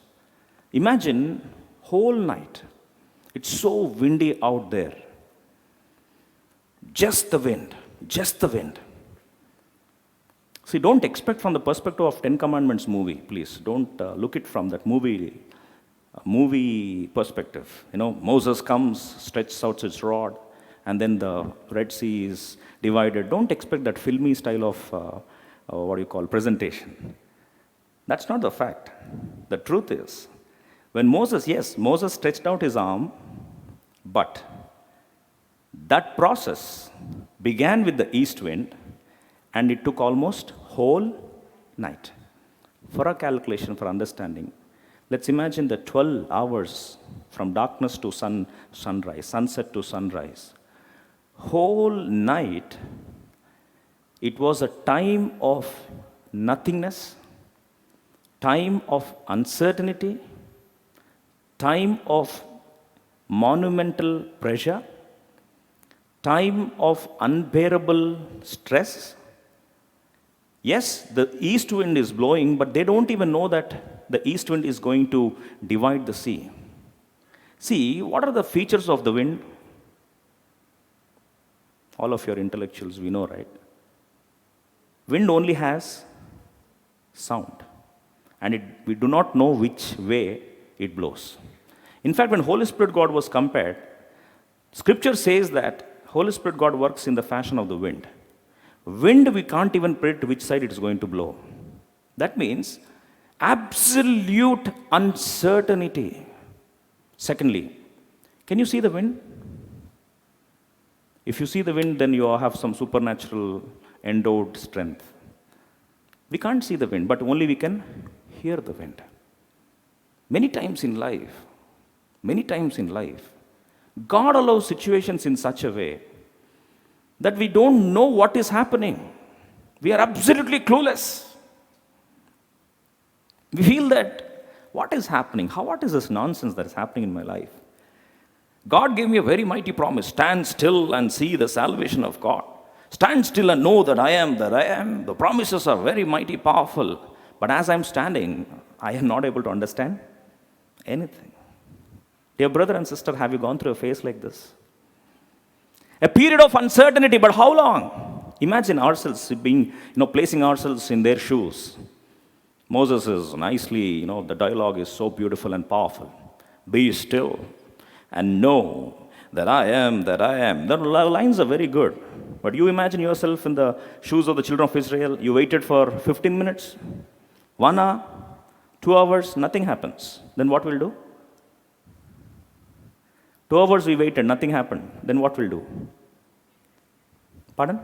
[SPEAKER 3] Imagine whole night. It's so windy out there. Just the wind, just the wind. See, don't expect from the perspective of Ten Commandments movie, please. Don't look it from that movie perspective. Moses comes, stretches out his rod, and then the Red Sea is divided. Don't expect that filmy style of presentation. That's not the fact. The truth is, when Moses stretched out his arm, but that process began with the east wind and it took almost whole night. For our calculation, for understanding, let's imagine the 12 hours from darkness to sunrise, sunset to sunrise. Whole night, it was a time of nothingness, time of uncertainty, time of monumental pressure, time of unbearable stress. Yes, the east wind is blowing, but they don't even know that the east wind is going to divide the sea. See, what are the features of the wind? All of your intellectuals, we know, right? Wind only has sound, and we do not know which way it blows. In fact, when Holy Spirit God was compared, Scripture says that Holy Spirit God works in the fashion of the wind. Wind, we can't even predict which side it is going to blow. That means absolute uncertainty. Secondly, can you see the wind? If you see the wind, then you have some supernatural endowed strength. We can't see the wind, but only we can hear the wind. Many times in life, God allows situations in such a way that we don't know what is happening. We are absolutely clueless. We feel that, what is happening? What is this nonsense that is happening in my life? God gave me a very mighty promise. Stand still and see the salvation of God. Stand still and know that I am that I am. The promises are very mighty, powerful. But as I'm standing, I am not able to understand anything. Dear brother and sister, have you gone through a phase like this? A period of uncertainty, but how long? Imagine ourselves being, placing ourselves in their shoes. Moses is nicely, the dialogue is so beautiful and powerful. Be still and know that I am that I am. The lines are very good. But you imagine yourself in the shoes of the children of Israel. You waited for 15 minutes, 1 hour, 2 hours, nothing happens. Then what will do? 2 hours we waited, nothing happened. Then what will do? Pardon?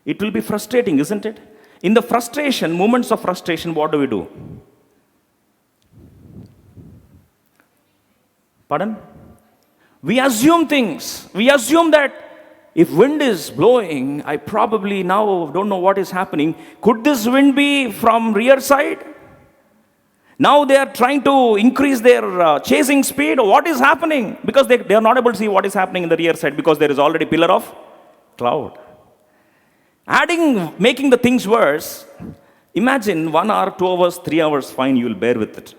[SPEAKER 3] It will be frustrating, isn't it? In the frustration, moments of frustration, what do we do? Pardon? We assume things. We assume that if wind is blowing, I probably now don't know what is happening. Could this wind be from rear side? Now they are trying to increase their chasing speed. What is happening? Because they are not able to see what is happening in the rear side because there is already pillar of cloud. Making the things worse, imagine 1 hour, 2 hours, 3 hours, fine, you will bear with it.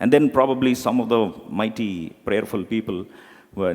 [SPEAKER 3] And then probably some of the mighty prayerful people,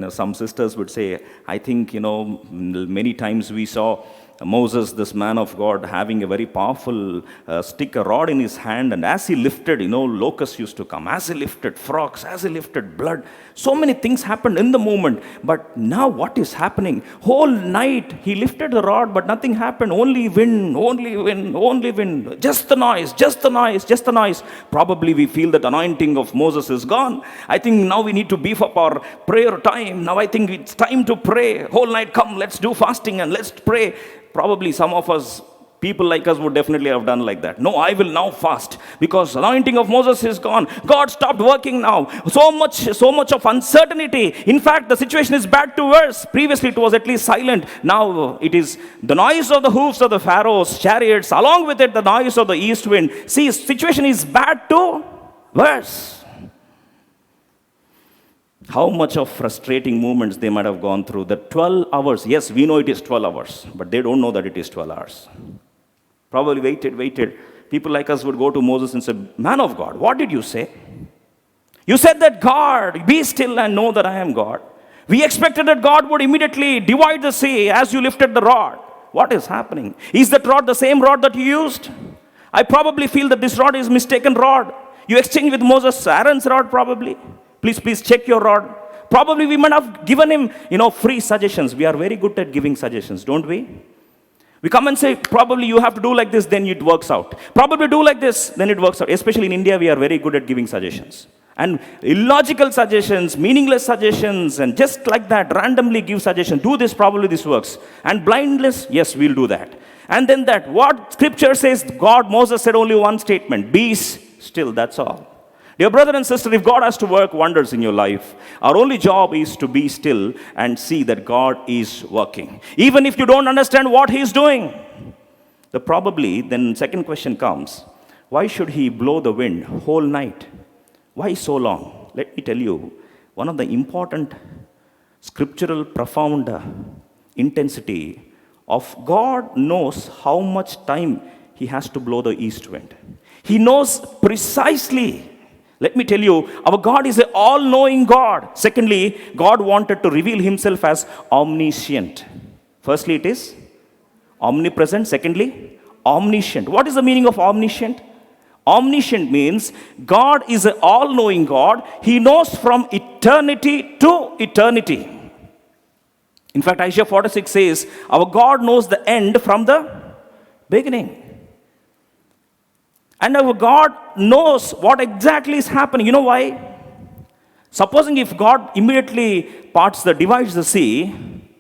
[SPEAKER 3] some sisters would say, I think, many times we saw Moses, this man of God, having a very powerful stick, a rod in his hand, and as he lifted, locusts used to come. As he lifted frogs, as he lifted blood, so many things happened in the moment. But now what is happening? Whole night he lifted the rod, but nothing happened. Only wind, only wind, only wind. Just the noise, just the noise, just the noise. Probably we feel that anointing of Moses is gone. I think now we need to beef up our prayer time. Now I think it's time to pray. Whole night, come, let's do fasting and let's pray. Probably some of us, people like us, would definitely have done like that. No, I will now fast because anointing of Moses is gone. God stopped working now. So much of uncertainty. In fact, the situation is bad to worse. Previously, it was at least silent. Now it is the noise of the hoofs of the Pharaoh's chariots, along with it the noise of the east wind. See, situation is bad to worse. How much of frustrating moments they might have gone through. The 12 hours, yes, we know it is 12 hours, but they don't know that it is 12 hours. Probably waited. People like us would go to Moses and say, man of God, what did you say? You said that God, be still and know that I am God. We expected that God would immediately divide the sea as you lifted the rod. What is happening? Is that rod the same rod that you used? I probably feel that this rod is mistaken rod. You exchanged with Moses Aaron's rod probably. Please check your rod. Probably we might have given him, free suggestions. We are very good at giving suggestions, don't we? We come and say, probably you have to do like this, then it works out. Probably do like this, then it works out. Especially in India, we are very good at giving suggestions. And illogical suggestions, meaningless suggestions, and just like that, randomly give suggestions. Do this, probably this works. And blindness, yes, we'll do that. And then that, what scripture says, God, Moses said only one statement, be still, that's all. Dear brother and sister, if God has to work wonders in your life, our only job is to be still and see that God is working. Even if you don't understand what He is doing. Then second question comes, why should He blow the wind whole night? Why so long? Let me tell you, one of the important scriptural profound intensity of God knows how much time He has to blow the east wind. He knows precisely. Let me tell you, our God is an all-knowing God. Secondly, God wanted to reveal Himself as omniscient. Firstly, it is omnipresent. Secondly, omniscient. What is the meaning of omniscient? Omniscient means God is an all-knowing God. He knows from eternity to eternity. In fact, Isaiah 46 says, our God knows the end from the beginning. And our God knows what exactly is happening. You know why? Supposing if God immediately divides the sea,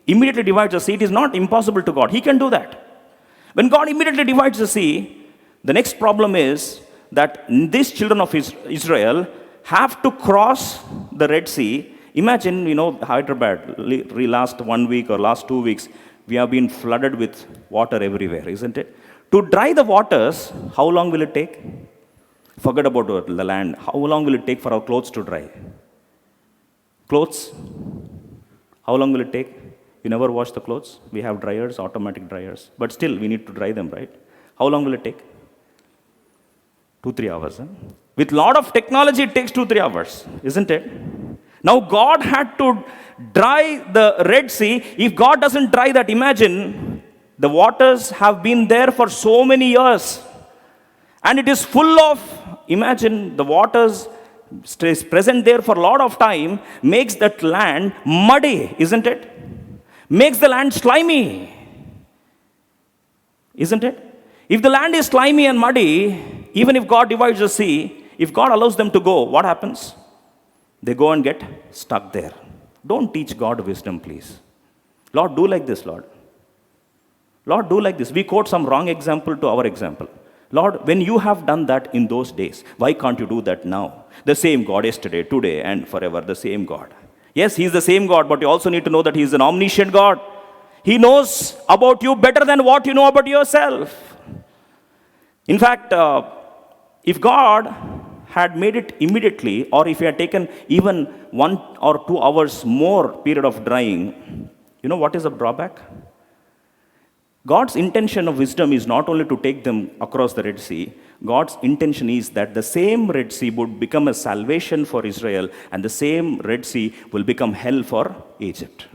[SPEAKER 3] it is not impossible to God. He can do that. When God immediately divides the sea, the next problem is that these children of Israel have to cross the Red Sea. Imagine, Hyderabad, last 1 week or last 2 weeks, we have been flooded with water everywhere, isn't it? To dry the waters, how long will it take? Forget about the land. How long will it take for our clothes to dry? Clothes? How long will it take? You never wash the clothes? We have dryers, automatic dryers. But still, we need to dry them, right? How long will it take? 2-3 hours. Huh? With a lot of technology, it takes 2-3 hours, isn't it? Now, God had to dry the Red Sea. If God doesn't dry that, imagine, the waters have been there for so many years. And it is full of, imagine, the waters stays present there for a lot of time, makes that land muddy, isn't it? Makes the land slimy. Isn't it? If the land is slimy and muddy, even if God divides the sea, if God allows them to go, what happens? They go and get stuck there. Don't teach God wisdom, please. Lord, do like this, Lord. Lord, do like this. We quote some wrong example to our example. Lord, when you have done that in those days, why can't you do that now? The same God yesterday, today, and forever, the same God. Yes, He is the same God, but you also need to know that He is an omniscient God. He knows about you better than what you know about yourself. In fact, if God had made it immediately, or if He had taken even 1 or 2 hours more period of drying, you know what is the drawback? God's intention of wisdom is not only to take them across the Red Sea. God's intention is that the same Red Sea would become a salvation for Israel, and the same Red Sea will become hell for Egypt.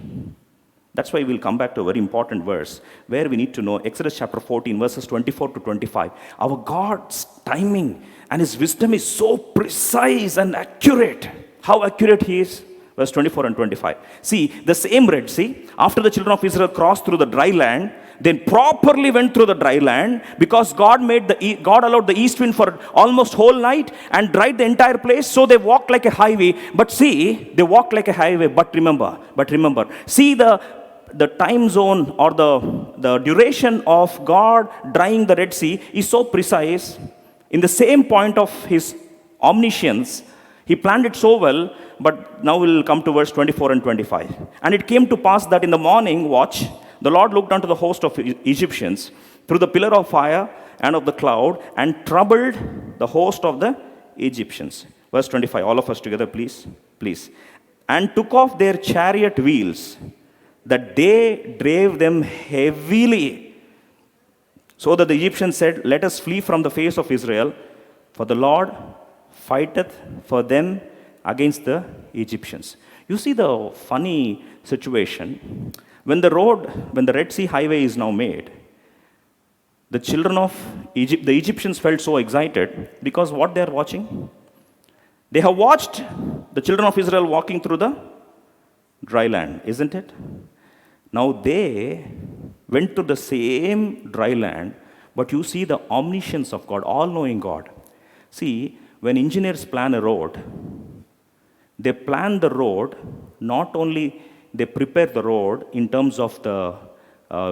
[SPEAKER 3] That's why we'll come back to a very important verse where we need to know Exodus chapter 14, verses 24 to 25. Our God's timing and His wisdom is so precise and accurate. How accurate He is? Verse 24 and 25. See, the same Red Sea, after the children of Israel crossed through the dry land, then properly went through the dry land, because God allowed the east wind for almost whole night and dried the entire place, so they walked like a highway. But see, they walked like a highway, but remember, see the time zone or the duration of God drying the Red Sea is so precise. In the same point of His omniscience, He planned it so well. But now we'll come to verse 24 and 25. And it came to pass that in the morning watch, the Lord looked unto the host of Egyptians through the pillar of fire and of the cloud, and troubled the host of the Egyptians. Verse 25, all of us together, please. And took off their chariot wheels, that they drave them heavily. So that the Egyptians said, let us flee from the face of Israel, for the Lord fighteth for them against the Egyptians. You see the funny situation. When the Red Sea highway is now made, the children of Egypt, the Egyptians felt so excited because what they are watching? They have watched the children of Israel walking through the dry land, isn't it? Now they went to the same dry land, but you see the omniscience of God, all-knowing God. See, when engineers plan a road, they plan the road, not only they prepare the road in terms of the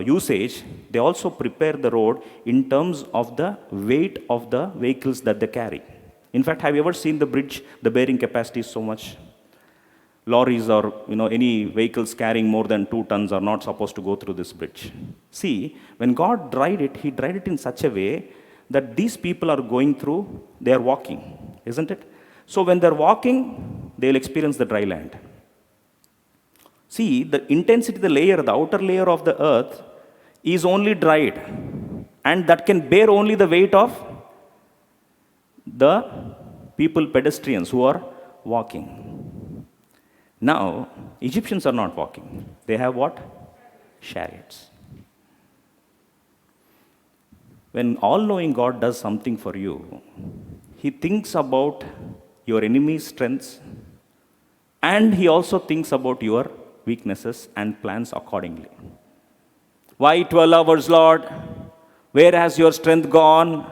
[SPEAKER 3] usage, they also prepare the road in terms of the weight of the vehicles that they carry. In fact, have you ever seen the bridge? The bearing capacity is so much. Lorries or any vehicles carrying more than 2 tons are not supposed to go through this bridge. See, when God dried it, He dried it in such a way that these people are going through, they are walking, isn't it? So when they're walking, they will experience the dry land. See, the intensity, the outer layer of the earth is only dried, and that can bear only the weight of the people, pedestrians who are walking. Now, Egyptians are not walking. They have what? Chariots. When all-knowing God does something for you, He thinks about your enemy's strengths, and He also thinks about your weaknesses and plans accordingly. Why 12 hours, Lord? Where has your strength gone?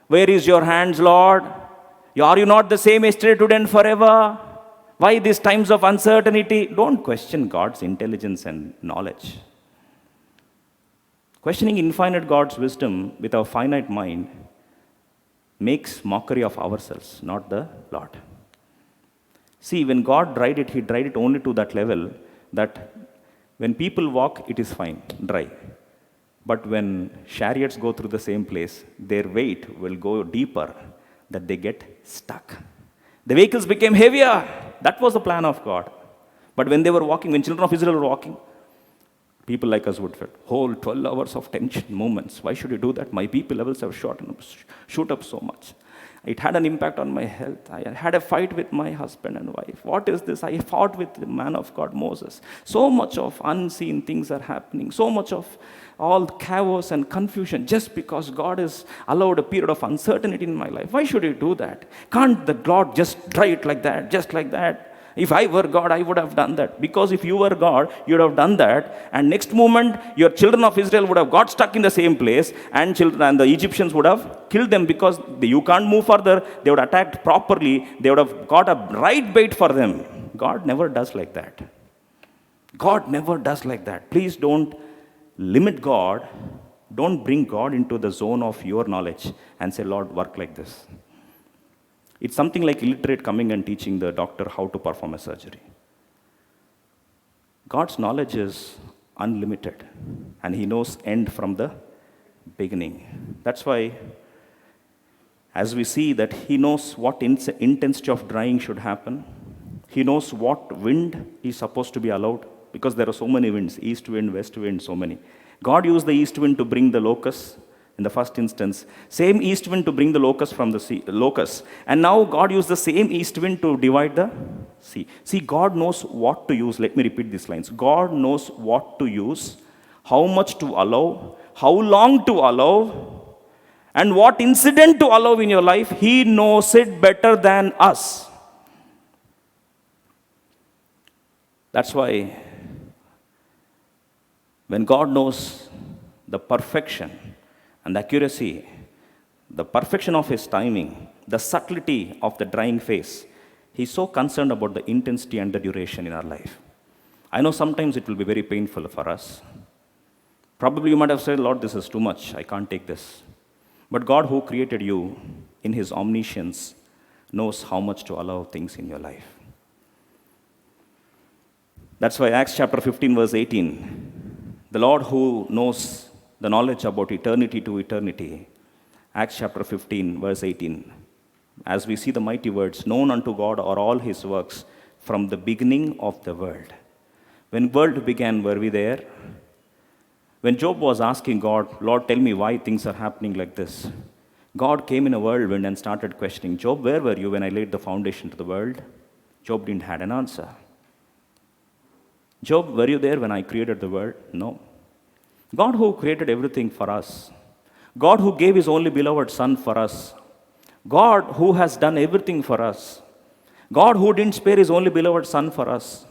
[SPEAKER 3] Where is your hands, Lord? Are you not the same yesterday, today, and forever? Why these times of uncertainty? Don't question God's intelligence and knowledge. Questioning infinite God's wisdom with our finite mind makes mockery of ourselves, not the Lord. See, when God dried it, He dried it only to that level that when people walk, it is fine, dry. But when chariots go through the same place, their weight will go deeper, that they get stuck. The vehicles became heavier. That was the plan of God. But when they were walking, when children of Israel were walking, people like us would feel, whole 12 hours of tension moments. Why should you do that? My BP levels have shoot up so much. It had an impact on my health. I had a fight with my husband and wife. What is this? I fought with the man of God, Moses. So much of unseen things are happening. So much of all chaos and confusion just because God has allowed a period of uncertainty in my life. Why should He do that? Can't the God just try it like that, just like that? If I were God, I would have done that. Because if you were God, you would have done that. And next moment, your children of Israel would have got stuck in the same place. And the Egyptians would have killed them because you can't move further. They would have attacked properly. They would have got a right bait for them. God never does like that. God never does like that. Please don't limit God. Don't bring God into the zone of your knowledge and say, Lord, work like this. It's something like illiterate coming and teaching the doctor how to perform a surgery. God's knowledge is unlimited, and He knows end from the beginning. That's why, as we see that He knows what intensity of drying should happen, He knows what wind is supposed to be allowed, because there are so many winds, east wind, west wind, so many. God used the east wind to bring the locusts. In the first instance, same east wind to bring the locusts from the sea, locusts. And now God used the same east wind to divide the sea. See, God knows what to use. Let me repeat these lines. God knows what to use, how much to allow, how long to allow, and what incident to allow in your life. He knows it better than us. That's why when God knows the perfection and the accuracy, the perfection of His timing, the subtlety of the drying phase, He's so concerned about the intensity and the duration in our life. I know sometimes it will be very painful for us. Probably you might have said, Lord, this is too much. I can't take this. But God, who created you in His omniscience, knows how much to allow things in your life. That's why Acts chapter 15, verse 18, the Lord who knows the knowledge about eternity to eternity. Acts chapter 15, verse 18. As we see the mighty words, known unto God are all His works from the beginning of the world. When world began, were we there? When Job was asking God, Lord, tell me why things are happening like this, God came in a whirlwind and started questioning, Job, where were you when I laid the foundation to the world? Job didn't have an answer. Job, were you there when I created the world? No. God who created everything for us, God who gave His only beloved Son for us, God who has done everything for us, God who didn't spare His only beloved Son for us,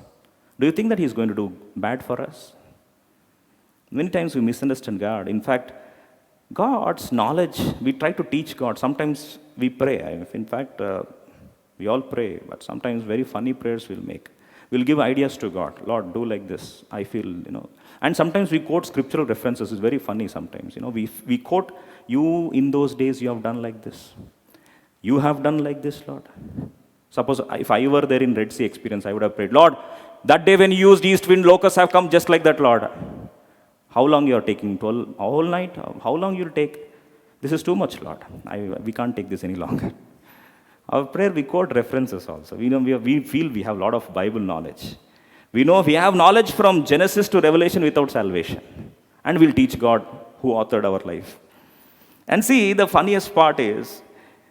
[SPEAKER 3] do you think that He's going to do bad for us? Many times we misunderstand God. In fact, God's knowledge, we try to teach God. Sometimes we pray. In fact, we all pray, but sometimes very funny prayers we'll make. We'll give ideas to God. Lord, do like this. I feel, And sometimes we quote scriptural references. It's very funny sometimes. We quote, you in those days you have done like this. You have done like this, Lord. Suppose if I were there in Red Sea experience, I would have prayed, Lord, that day when you used east wind, locusts have come just like that, Lord. How long you are taking? 12, whole night? How long you'll take? This is too much, Lord. We can't take this any longer. Our prayer, we quote references also. We feel we have a lot of Bible knowledge. We know we have knowledge from Genesis to Revelation without salvation. And we'll teach God who authored our life. And see, the funniest part is,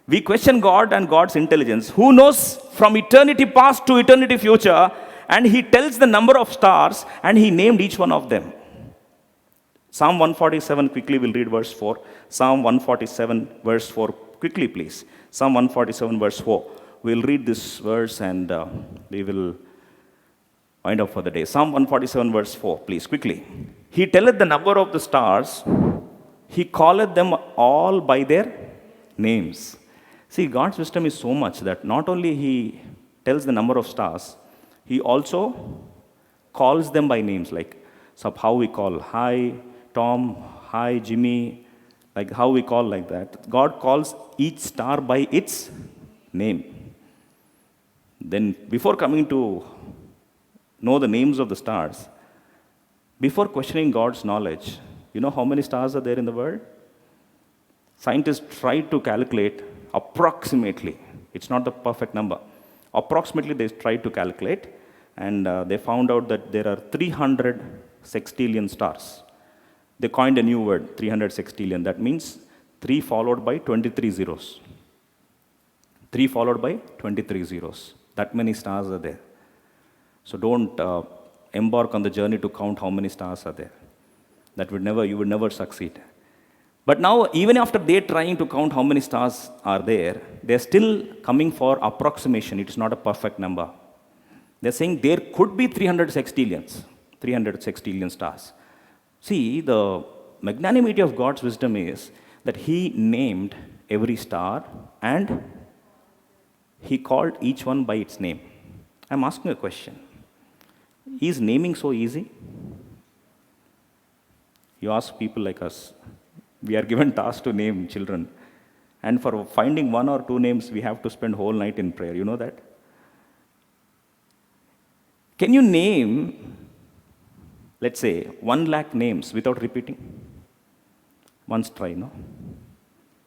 [SPEAKER 3] we question God and God's intelligence. Who knows from eternity past to eternity future, and He tells the number of stars, and He named each one of them. Psalm 147, quickly we'll read verse 4. Psalm 147, verse 4. Quickly, please. Psalm 147, verse 4. We'll read this verse and we will wind up for the day. Psalm 147, verse 4, please, quickly. He telleth the number of the stars, He calleth them all by their names. See, God's wisdom is so much that not only He tells the number of stars, He also calls them by names, like how we call, hi, Tom, hi, Jimmy, like how we call like that. God calls each star by its name. Then before coming to know the names of the stars, before questioning God's knowledge, you know how many stars are there in the world? Scientists try to calculate approximately. It's not the perfect number. Approximately they tried to calculate, and they found out that there are 300 sextillion stars. They coined a new word, 300 sextillion. That means 3 followed by 23 zeros. 3 followed by 23 zeros. That many stars are there. So don't embark on the journey to count how many stars are there. You would never succeed. But now, even after they're trying to count how many stars are there, they're still coming for approximation. It is not a perfect number. They're saying there could be 300 sextillion stars. See, the magnanimity of God's wisdom is that He named every star and He called each one by its name. I'm asking a question. Is naming so easy? You ask people like us. We are given tasks to name children. And for finding 1 or 2 names, we have to spend whole night in prayer. You know that? Can you name, let's say, 1 lakh names without repeating? Once try, no?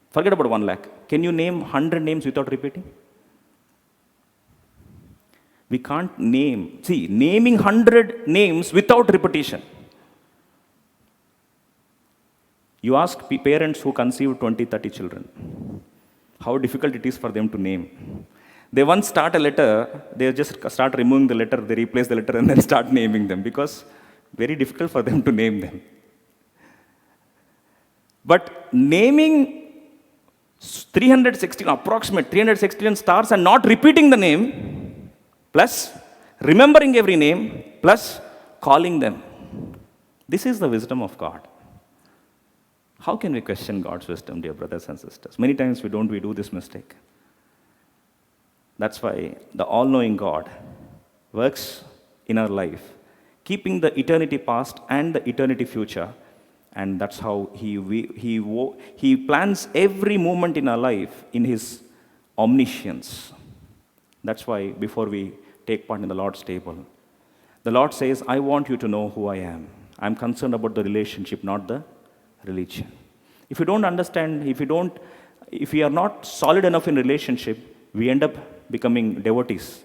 [SPEAKER 3] Forget about 1 lakh. Can you name 100 names without repeating? We can't name. See, naming 100 names without repetition. You ask parents who conceive 20, 30 children, how difficult it is for them to name. They once start a letter, they just start removing the letter, they replace the letter and then start naming them because very difficult for them to name them. But naming approximate 316 stars and not repeating the name, plus remembering every name, plus calling them. This is the wisdom of God. How can we question God's wisdom, dear brothers and sisters? Many times we do this mistake. That's why the all-knowing God works in our life, keeping the eternity past and the eternity future, and that's how He plans every moment in our life in His omniscience. That's why before we take part in the Lord's table, the Lord says, I want you to know who I am. I'm concerned about the relationship, not the religion. If you don't understand, if we are not solid enough in relationship, we end up becoming devotees.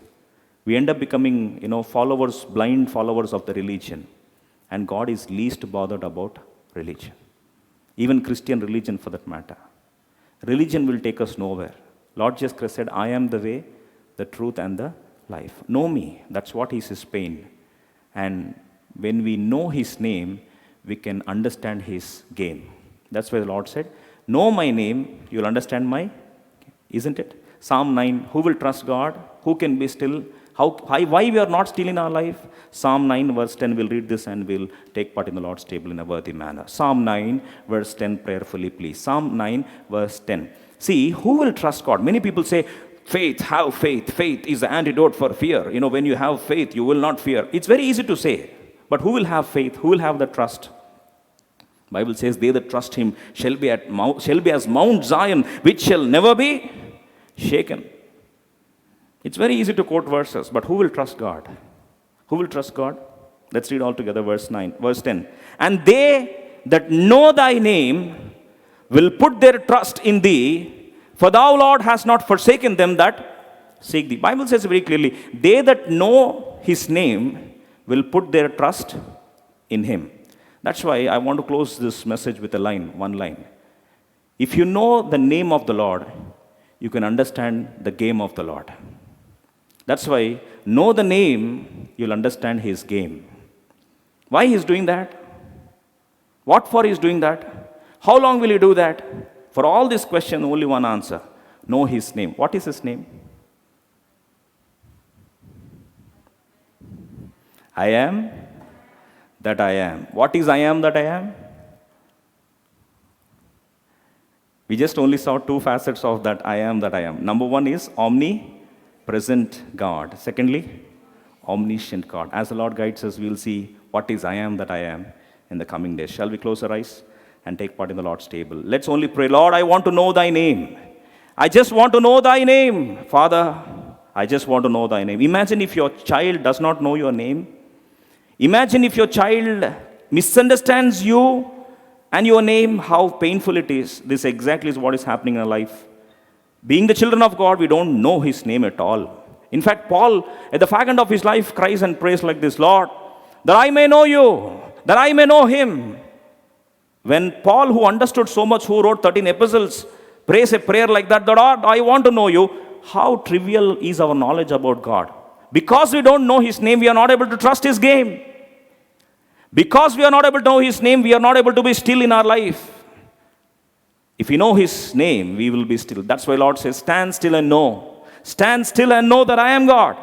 [SPEAKER 3] We end up becoming, followers, blind followers of the religion. And God is least bothered about religion. Even Christian religion for that matter. Religion will take us nowhere. Lord Jesus Christ said, I am the way, the truth, and the life. Know me. That's what is His pain. And when we know His name, we can understand His game. That's why the Lord said, know my name, you'll understand my, isn't it? Psalm 9, who will trust God? Who can be still? Why we are not still in our life? Psalm 9 verse 10, we'll read this and we'll take part in the Lord's table in a worthy manner. Psalm 9 verse 10, prayerfully please. Psalm 9 verse 10. See, who will trust God? Many people say, faith, have faith. Faith is the antidote for fear. When you have faith, you will not fear. It's very easy to say. But who will have faith? Who will have the trust? Bible says, they that trust him shall be as Mount Zion, which shall never be shaken. It's very easy to quote verses, but who will trust God? Who will trust God? Let's read all together verse 10. And they that know thy name will put their trust in thee, for thou, Lord, hast not forsaken them that seek thee. Bible says very clearly, they that know his name will put their trust in him. That's why I want to close this message with one line. If you know the name of the Lord, you can understand the game of the Lord. That's why, know the name, you'll understand his game. Why he's doing that? What for he's doing that? How long will he do that? For all these questions, only one answer. Know his name. What is his name? I am that I am. What is I am that I am? We just only saw two facets of that I am that I am. Number one is omnipresent God. Secondly, omniscient God. As the Lord guides us, we'll see what is I am that I am in the coming days. Shall we close our eyes and take part in the Lord's table? Let's only pray, Lord, I want to know thy name. I just want to know thy name. Father, I just want to know thy name. Imagine if your child does not know your name. Imagine if your child misunderstands you and your name, how painful it is. This exactly is what is happening in our life. Being the children of God, we don't know his name at all. In fact, Paul, at the fag end of his life, cries and prays like this, Lord, that I may know you, that I may know him. When Paul, who understood so much, who wrote 13 epistles, prays a prayer like that, Lord, I want to know you, how trivial is our knowledge about God? Because we don't know his name, we are not able to trust his game. Because we are not able to know his name, we are not able to be still in our life. If we know his name, we will be still. That's why Lord says, stand still and know. Stand still and know that I am God.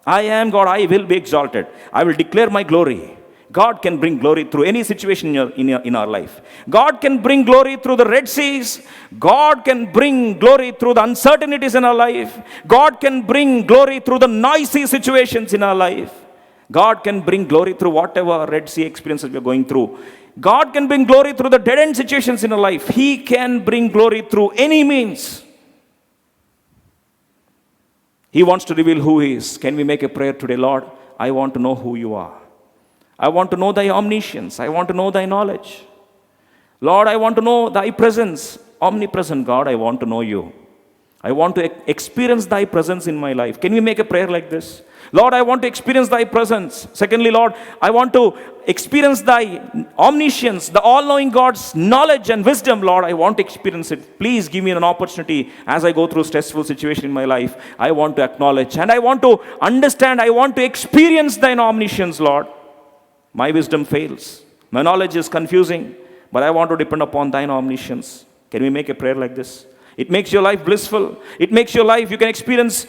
[SPEAKER 3] I am God, I will be exalted. I will declare my glory. God can bring glory through any situation in our life. God can bring glory through the Red Seas. God can bring glory through the uncertainties in our life. God can bring glory through the noisy situations in our life. God can bring glory through whatever Red Sea experiences we are going through. God can bring glory through the dead-end situations in our life. He can bring glory through any means. He wants to reveal who he is. Can we make a prayer today? Lord, I want to know who you are. I want to know thy omniscience. I want to know thy knowledge. Lord, I want to know thy presence. Omnipresent God, I want to know you. I want to experience thy presence in my life. Can we make a prayer like this? Lord, I want to experience thy presence. Secondly, Lord, I want to experience thy omniscience, the all-knowing God's knowledge and wisdom. Lord, I want to experience it. Please give me an opportunity as I go through stressful situation in my life. I want to acknowledge and I want to understand. I want to experience thine omniscience, Lord. My wisdom fails. My knowledge is confusing, but I want to depend upon thine omniscience. Can we make a prayer like this? It makes your life blissful. It makes your life, you can experience,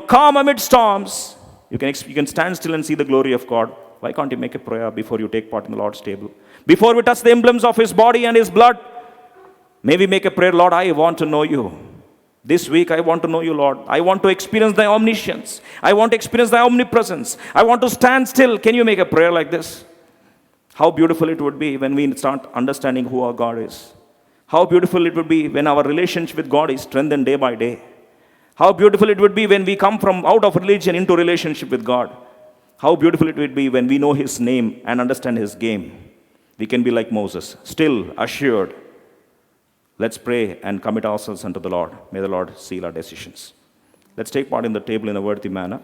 [SPEAKER 3] calm amid storms. You can stand still and see the glory of God. Why can't you make a prayer before you take part in the Lord's table? Before we touch the emblems of his body and his blood, may we make a prayer, Lord, I want to know you. This week, I want to know you, Lord. I want to experience thy omniscience. I want to experience thy omnipresence. I want to stand still. Can you make a prayer like this? How beautiful it would be when we start understanding who our God is. How beautiful it would be when our relationship with God is strengthened day by day. How beautiful it would be when we come from out of religion into relationship with God. How beautiful it would be when we know his name and understand his game. We can be like Moses, still, assured. Let's pray and commit ourselves unto the Lord. May the Lord seal our decisions. Let's take part in the table in a worthy manner.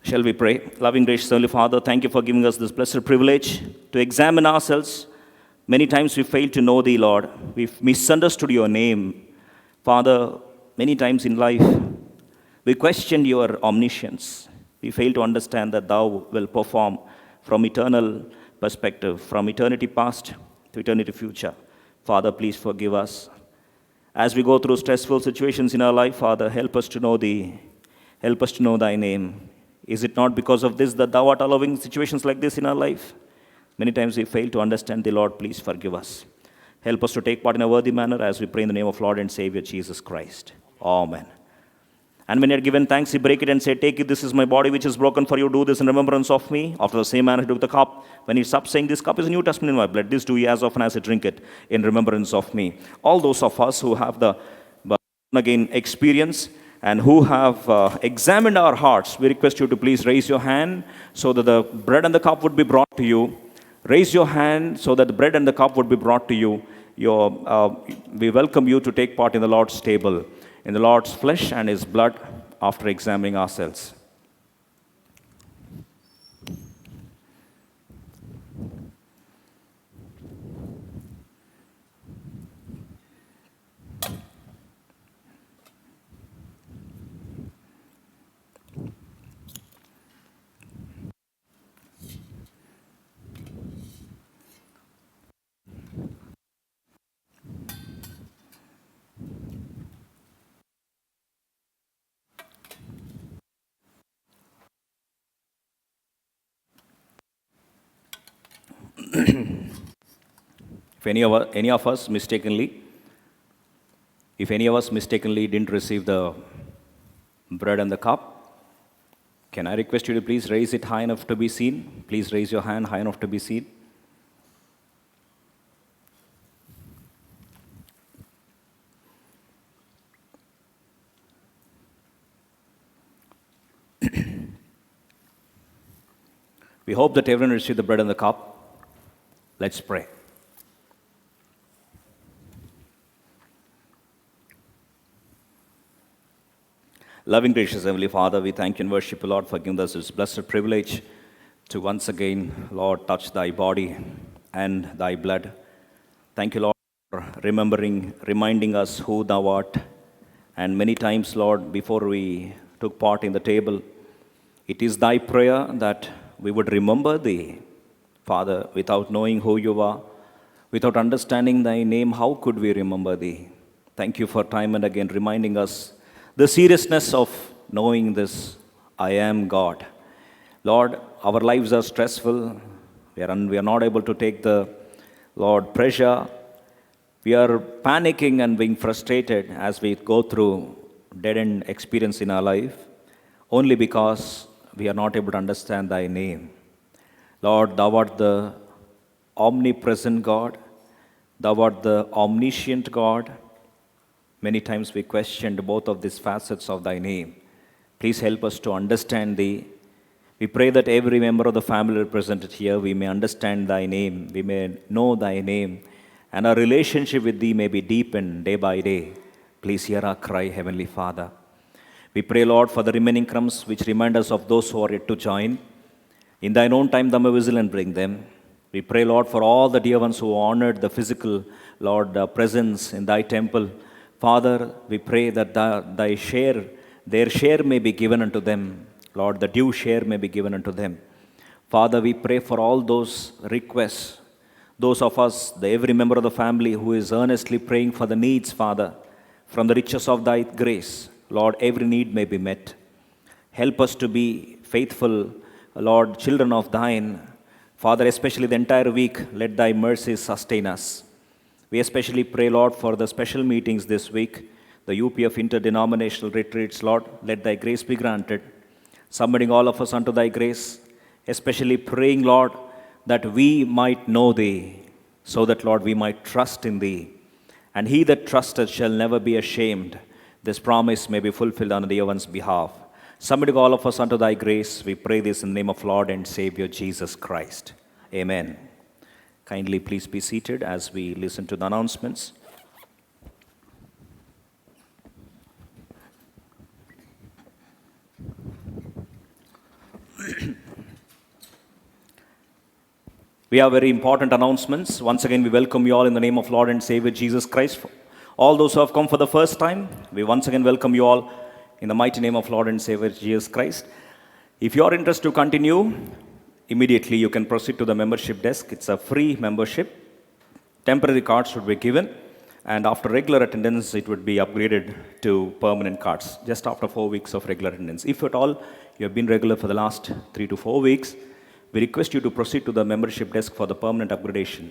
[SPEAKER 3] Shall we pray? Loving, gracious Heavenly Father, thank you for giving us this blessed privilege to examine ourselves. Many times we fail to know thee, Lord. We've misunderstood your name. Father, many times in life, we questioned your omniscience. We fail to understand that thou will perform from eternal perspective, from eternity past to eternity future. Father, please forgive us. As we go through stressful situations in our life, Father, help us to know Thee. Help us to know Thy name. Is it not because of this that Thou art allowing situations like this in our life? Many times we fail to understand Thee, Lord. Please forgive us. Help us to take part in a worthy manner as we pray in the name of Lord and Savior Jesus Christ. Amen. And when he had given thanks, he brake it and said, Take it, this is my body which is broken for you. Do this in remembrance of me. After the same manner, he took the cup. When he supped, saying, This cup is a New Testament in my blood. This do ye as often as you drink it in remembrance of me. All those of us who have the born again experience and who have examined our hearts, we request you to please raise your hand so that the bread and the cup would be brought to you. Raise your hand so that the bread and the cup would be brought to you. We welcome you to take part in the Lord's table, in the Lord's flesh and His blood after examining ourselves. If any of us mistakenly didn't receive the bread and the cup, can I request you to please raise it high enough to be seen? Please raise your hand high enough to be seen. We hope that everyone received the bread and the cup. Let's pray. Loving, gracious Heavenly Father, we thank you and worship you, Lord, for giving us this blessed privilege to once again, Lord, touch Thy body and Thy blood. Thank you, Lord, for reminding us who Thou art. And many times, Lord, before we took part in the table, it is Thy prayer that we would remember Thee. Father, without knowing who You are, without understanding Thy name, how could we remember Thee? Thank You for time and again reminding us the seriousness of knowing this, I am God. Lord, our lives are stressful. We are not able to take the, Lord, pressure. We are panicking and being frustrated as we go through dead-end experience in our life, only because we are not able to understand Thy name. Lord, Thou art the omnipresent God. Thou art the omniscient God. Many times we questioned both of these facets of Thy name. Please help us to understand Thee. We pray that every member of the family represented here, we may understand Thy name, we may know Thy name, and our relationship with Thee may be deepened day by day. Please hear our cry, Heavenly Father. We pray, Lord, for the remaining crumbs which remind us of those who are yet to join. In Thine own time, Thou may visit and bring them. We pray, Lord, for all the dear ones who honored the physical, Lord, presence in Thy temple. Father, we pray that their share may be given unto them. Lord, the due share may be given unto them. Father, we pray for all those requests, those of us, every member of the family who is earnestly praying for the needs, Father, from the riches of Thy grace. Lord, every need may be met. Help us to be faithful, Lord, children of Thine. Father, especially the entire week, let Thy mercies sustain us. We especially pray, Lord, for the special meetings this week, the UPF interdenominational retreats. Lord, let Thy grace be granted. Submitting all of us unto Thy grace, especially praying, Lord, that we might know Thee, so that, Lord, we might trust in Thee. And he that trusteth shall never be ashamed. This promise may be fulfilled on the dear one's behalf. Submitting all of us unto Thy grace, we pray this in the name of Lord and Savior Jesus Christ. Amen. Kindly please be seated as we listen to the announcements. We have very important announcements. Once again, we welcome you all in the name of Lord and Savior Jesus Christ. All those who have come for the first time, we once again welcome you all in the mighty name of Lord and Savior Jesus Christ. If you are interested to continue, immediately you can proceed to the membership desk. It's a free membership. temporary cards would be given, and after regular attendance, it would be upgraded to permanent cards just after 4 weeks of regular attendance. If at all you have been regular for the last 3 to 4 weeks, we request you to proceed to the membership desk for the permanent upgradation.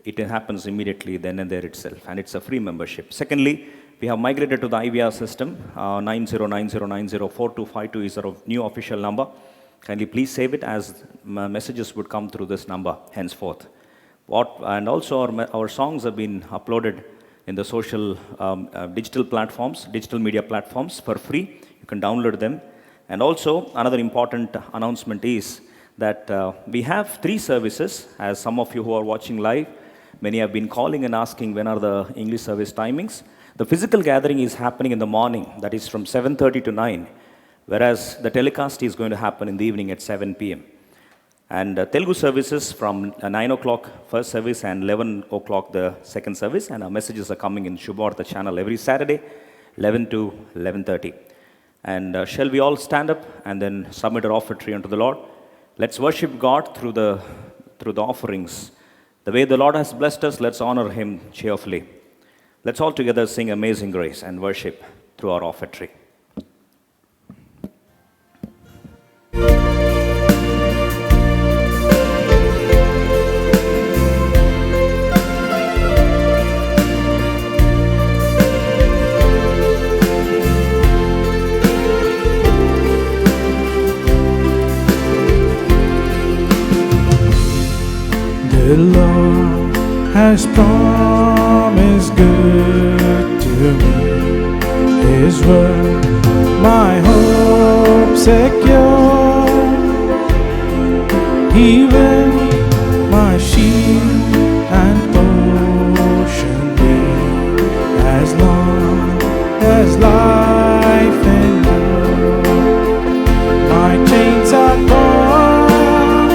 [SPEAKER 3] It happens immediately then and there itself, and it's a free membership. Secondly, we have migrated to the IVR system. 9090904252 is our new official number. Kindly please save it, as messages would come through this number henceforth. And also our songs have been uploaded in the social digital platforms, digital media platforms for free. You can download them. And also another important announcement is that we have 3 services. As some of you who are watching live, many have been calling and asking when are the English service timings. The physical gathering is happening in the morning, that is from 7:30 to 9, whereas the telecast is going to happen in the evening at 7 p.m. And Telugu services from 9 o'clock first service and 11 o'clock the second service, and our messages are coming in Shubhartha channel every Saturday, 11 to 11:30. And shall we all stand up and then submit our offertory unto the Lord? Let's worship God through the offerings. The way the Lord has blessed us, let's honor Him cheerfully. Let's all together sing Amazing Grace and worship through our offertory.
[SPEAKER 2] The Lord has promised good to me. His word, my hope secure. He will my shield and portion be, as long as life endures. My chains are gone,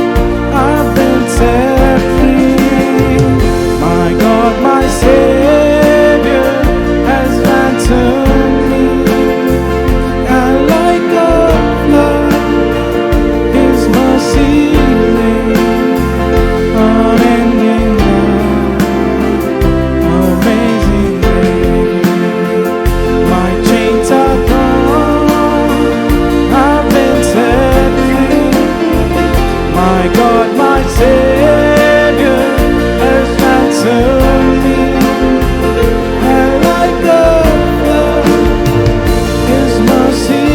[SPEAKER 2] I've been set free. My God, my Savior has ransomed me. And like a flood, His mercy reigns, unending love, amazing grace. My chains are gone, I've been set free. My God, my Savior has ransomed me. And like a flood, His mercy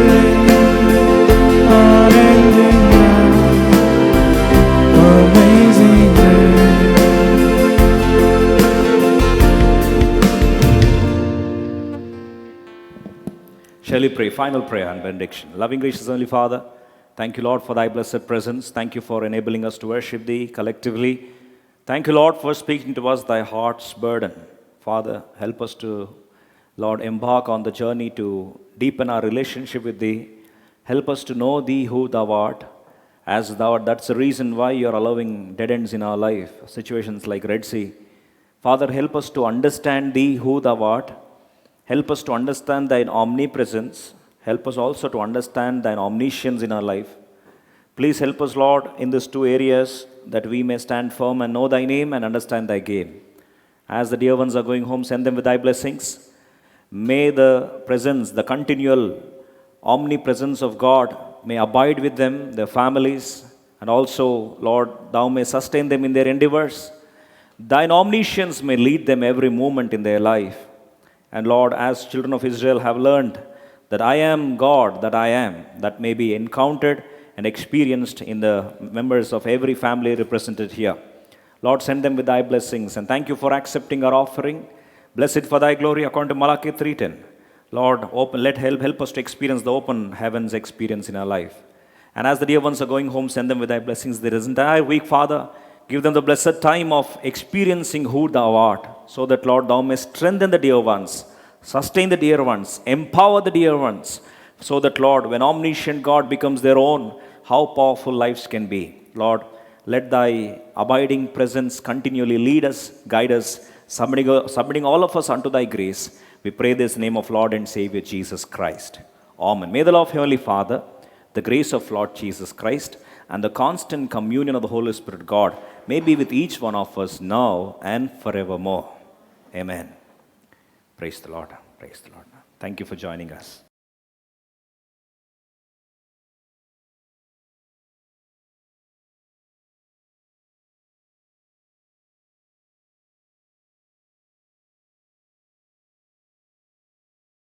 [SPEAKER 2] reigns, unending love, amazing grace.
[SPEAKER 3] Shall we pray? Final prayer and benediction. Loving, gracious Heavenly Father, thank you, Lord, for Thy blessed presence. Thank you for enabling us to worship Thee collectively. Thank you, Lord, for speaking to us Thy heart's burden. Father, help us to, Lord, embark on the journey to deepen our relationship with Thee. Help us to know Thee, who Thou art, as Thou art. That's the reason why You're allowing dead ends in our life, situations like Red Sea. Father, help us to understand Thee, who Thou art. Help us to understand Thine omnipresence. Help us also to understand Thine omniscience in our life. Please help us, Lord, in these 2 areas, that we may stand firm and know Thy name and understand Thy game. As the dear ones are going home, send them with Thy blessings. May the presence, the continual omnipresence of God may abide with them, their families, and also, Lord, Thou may sustain them in their endeavors. Thine omniscience may lead them every moment in their life. And Lord, as children of Israel have learned that I am God, that I am, that may be encountered and experienced in the members of every family represented here. Lord, send them with Thy blessings, and thank You for accepting our offering. Bless it for Thy glory, according to Malachi 3:10. Lord, help us to experience the open heavens experience in our life. And as the dear ones are going home, send them with Thy blessings. There is an entire week, Father. Give them the blessed time of experiencing who Thou art, so that, Lord, Thou may strengthen the dear ones, sustain the dear ones, empower the dear ones, so that, Lord, when omniscient God becomes their own, how powerful lives can be. Lord, let Thy abiding presence continually lead us, guide us, submitting all of us unto Thy grace. We pray this in the name of Lord and Savior Jesus Christ. Amen. May the love of Heavenly Father, the grace of Lord Jesus Christ, and the constant communion of the Holy Spirit God may be with each one of us now and forevermore. Amen. Praise the Lord. Praise the Lord. Thank you for joining us.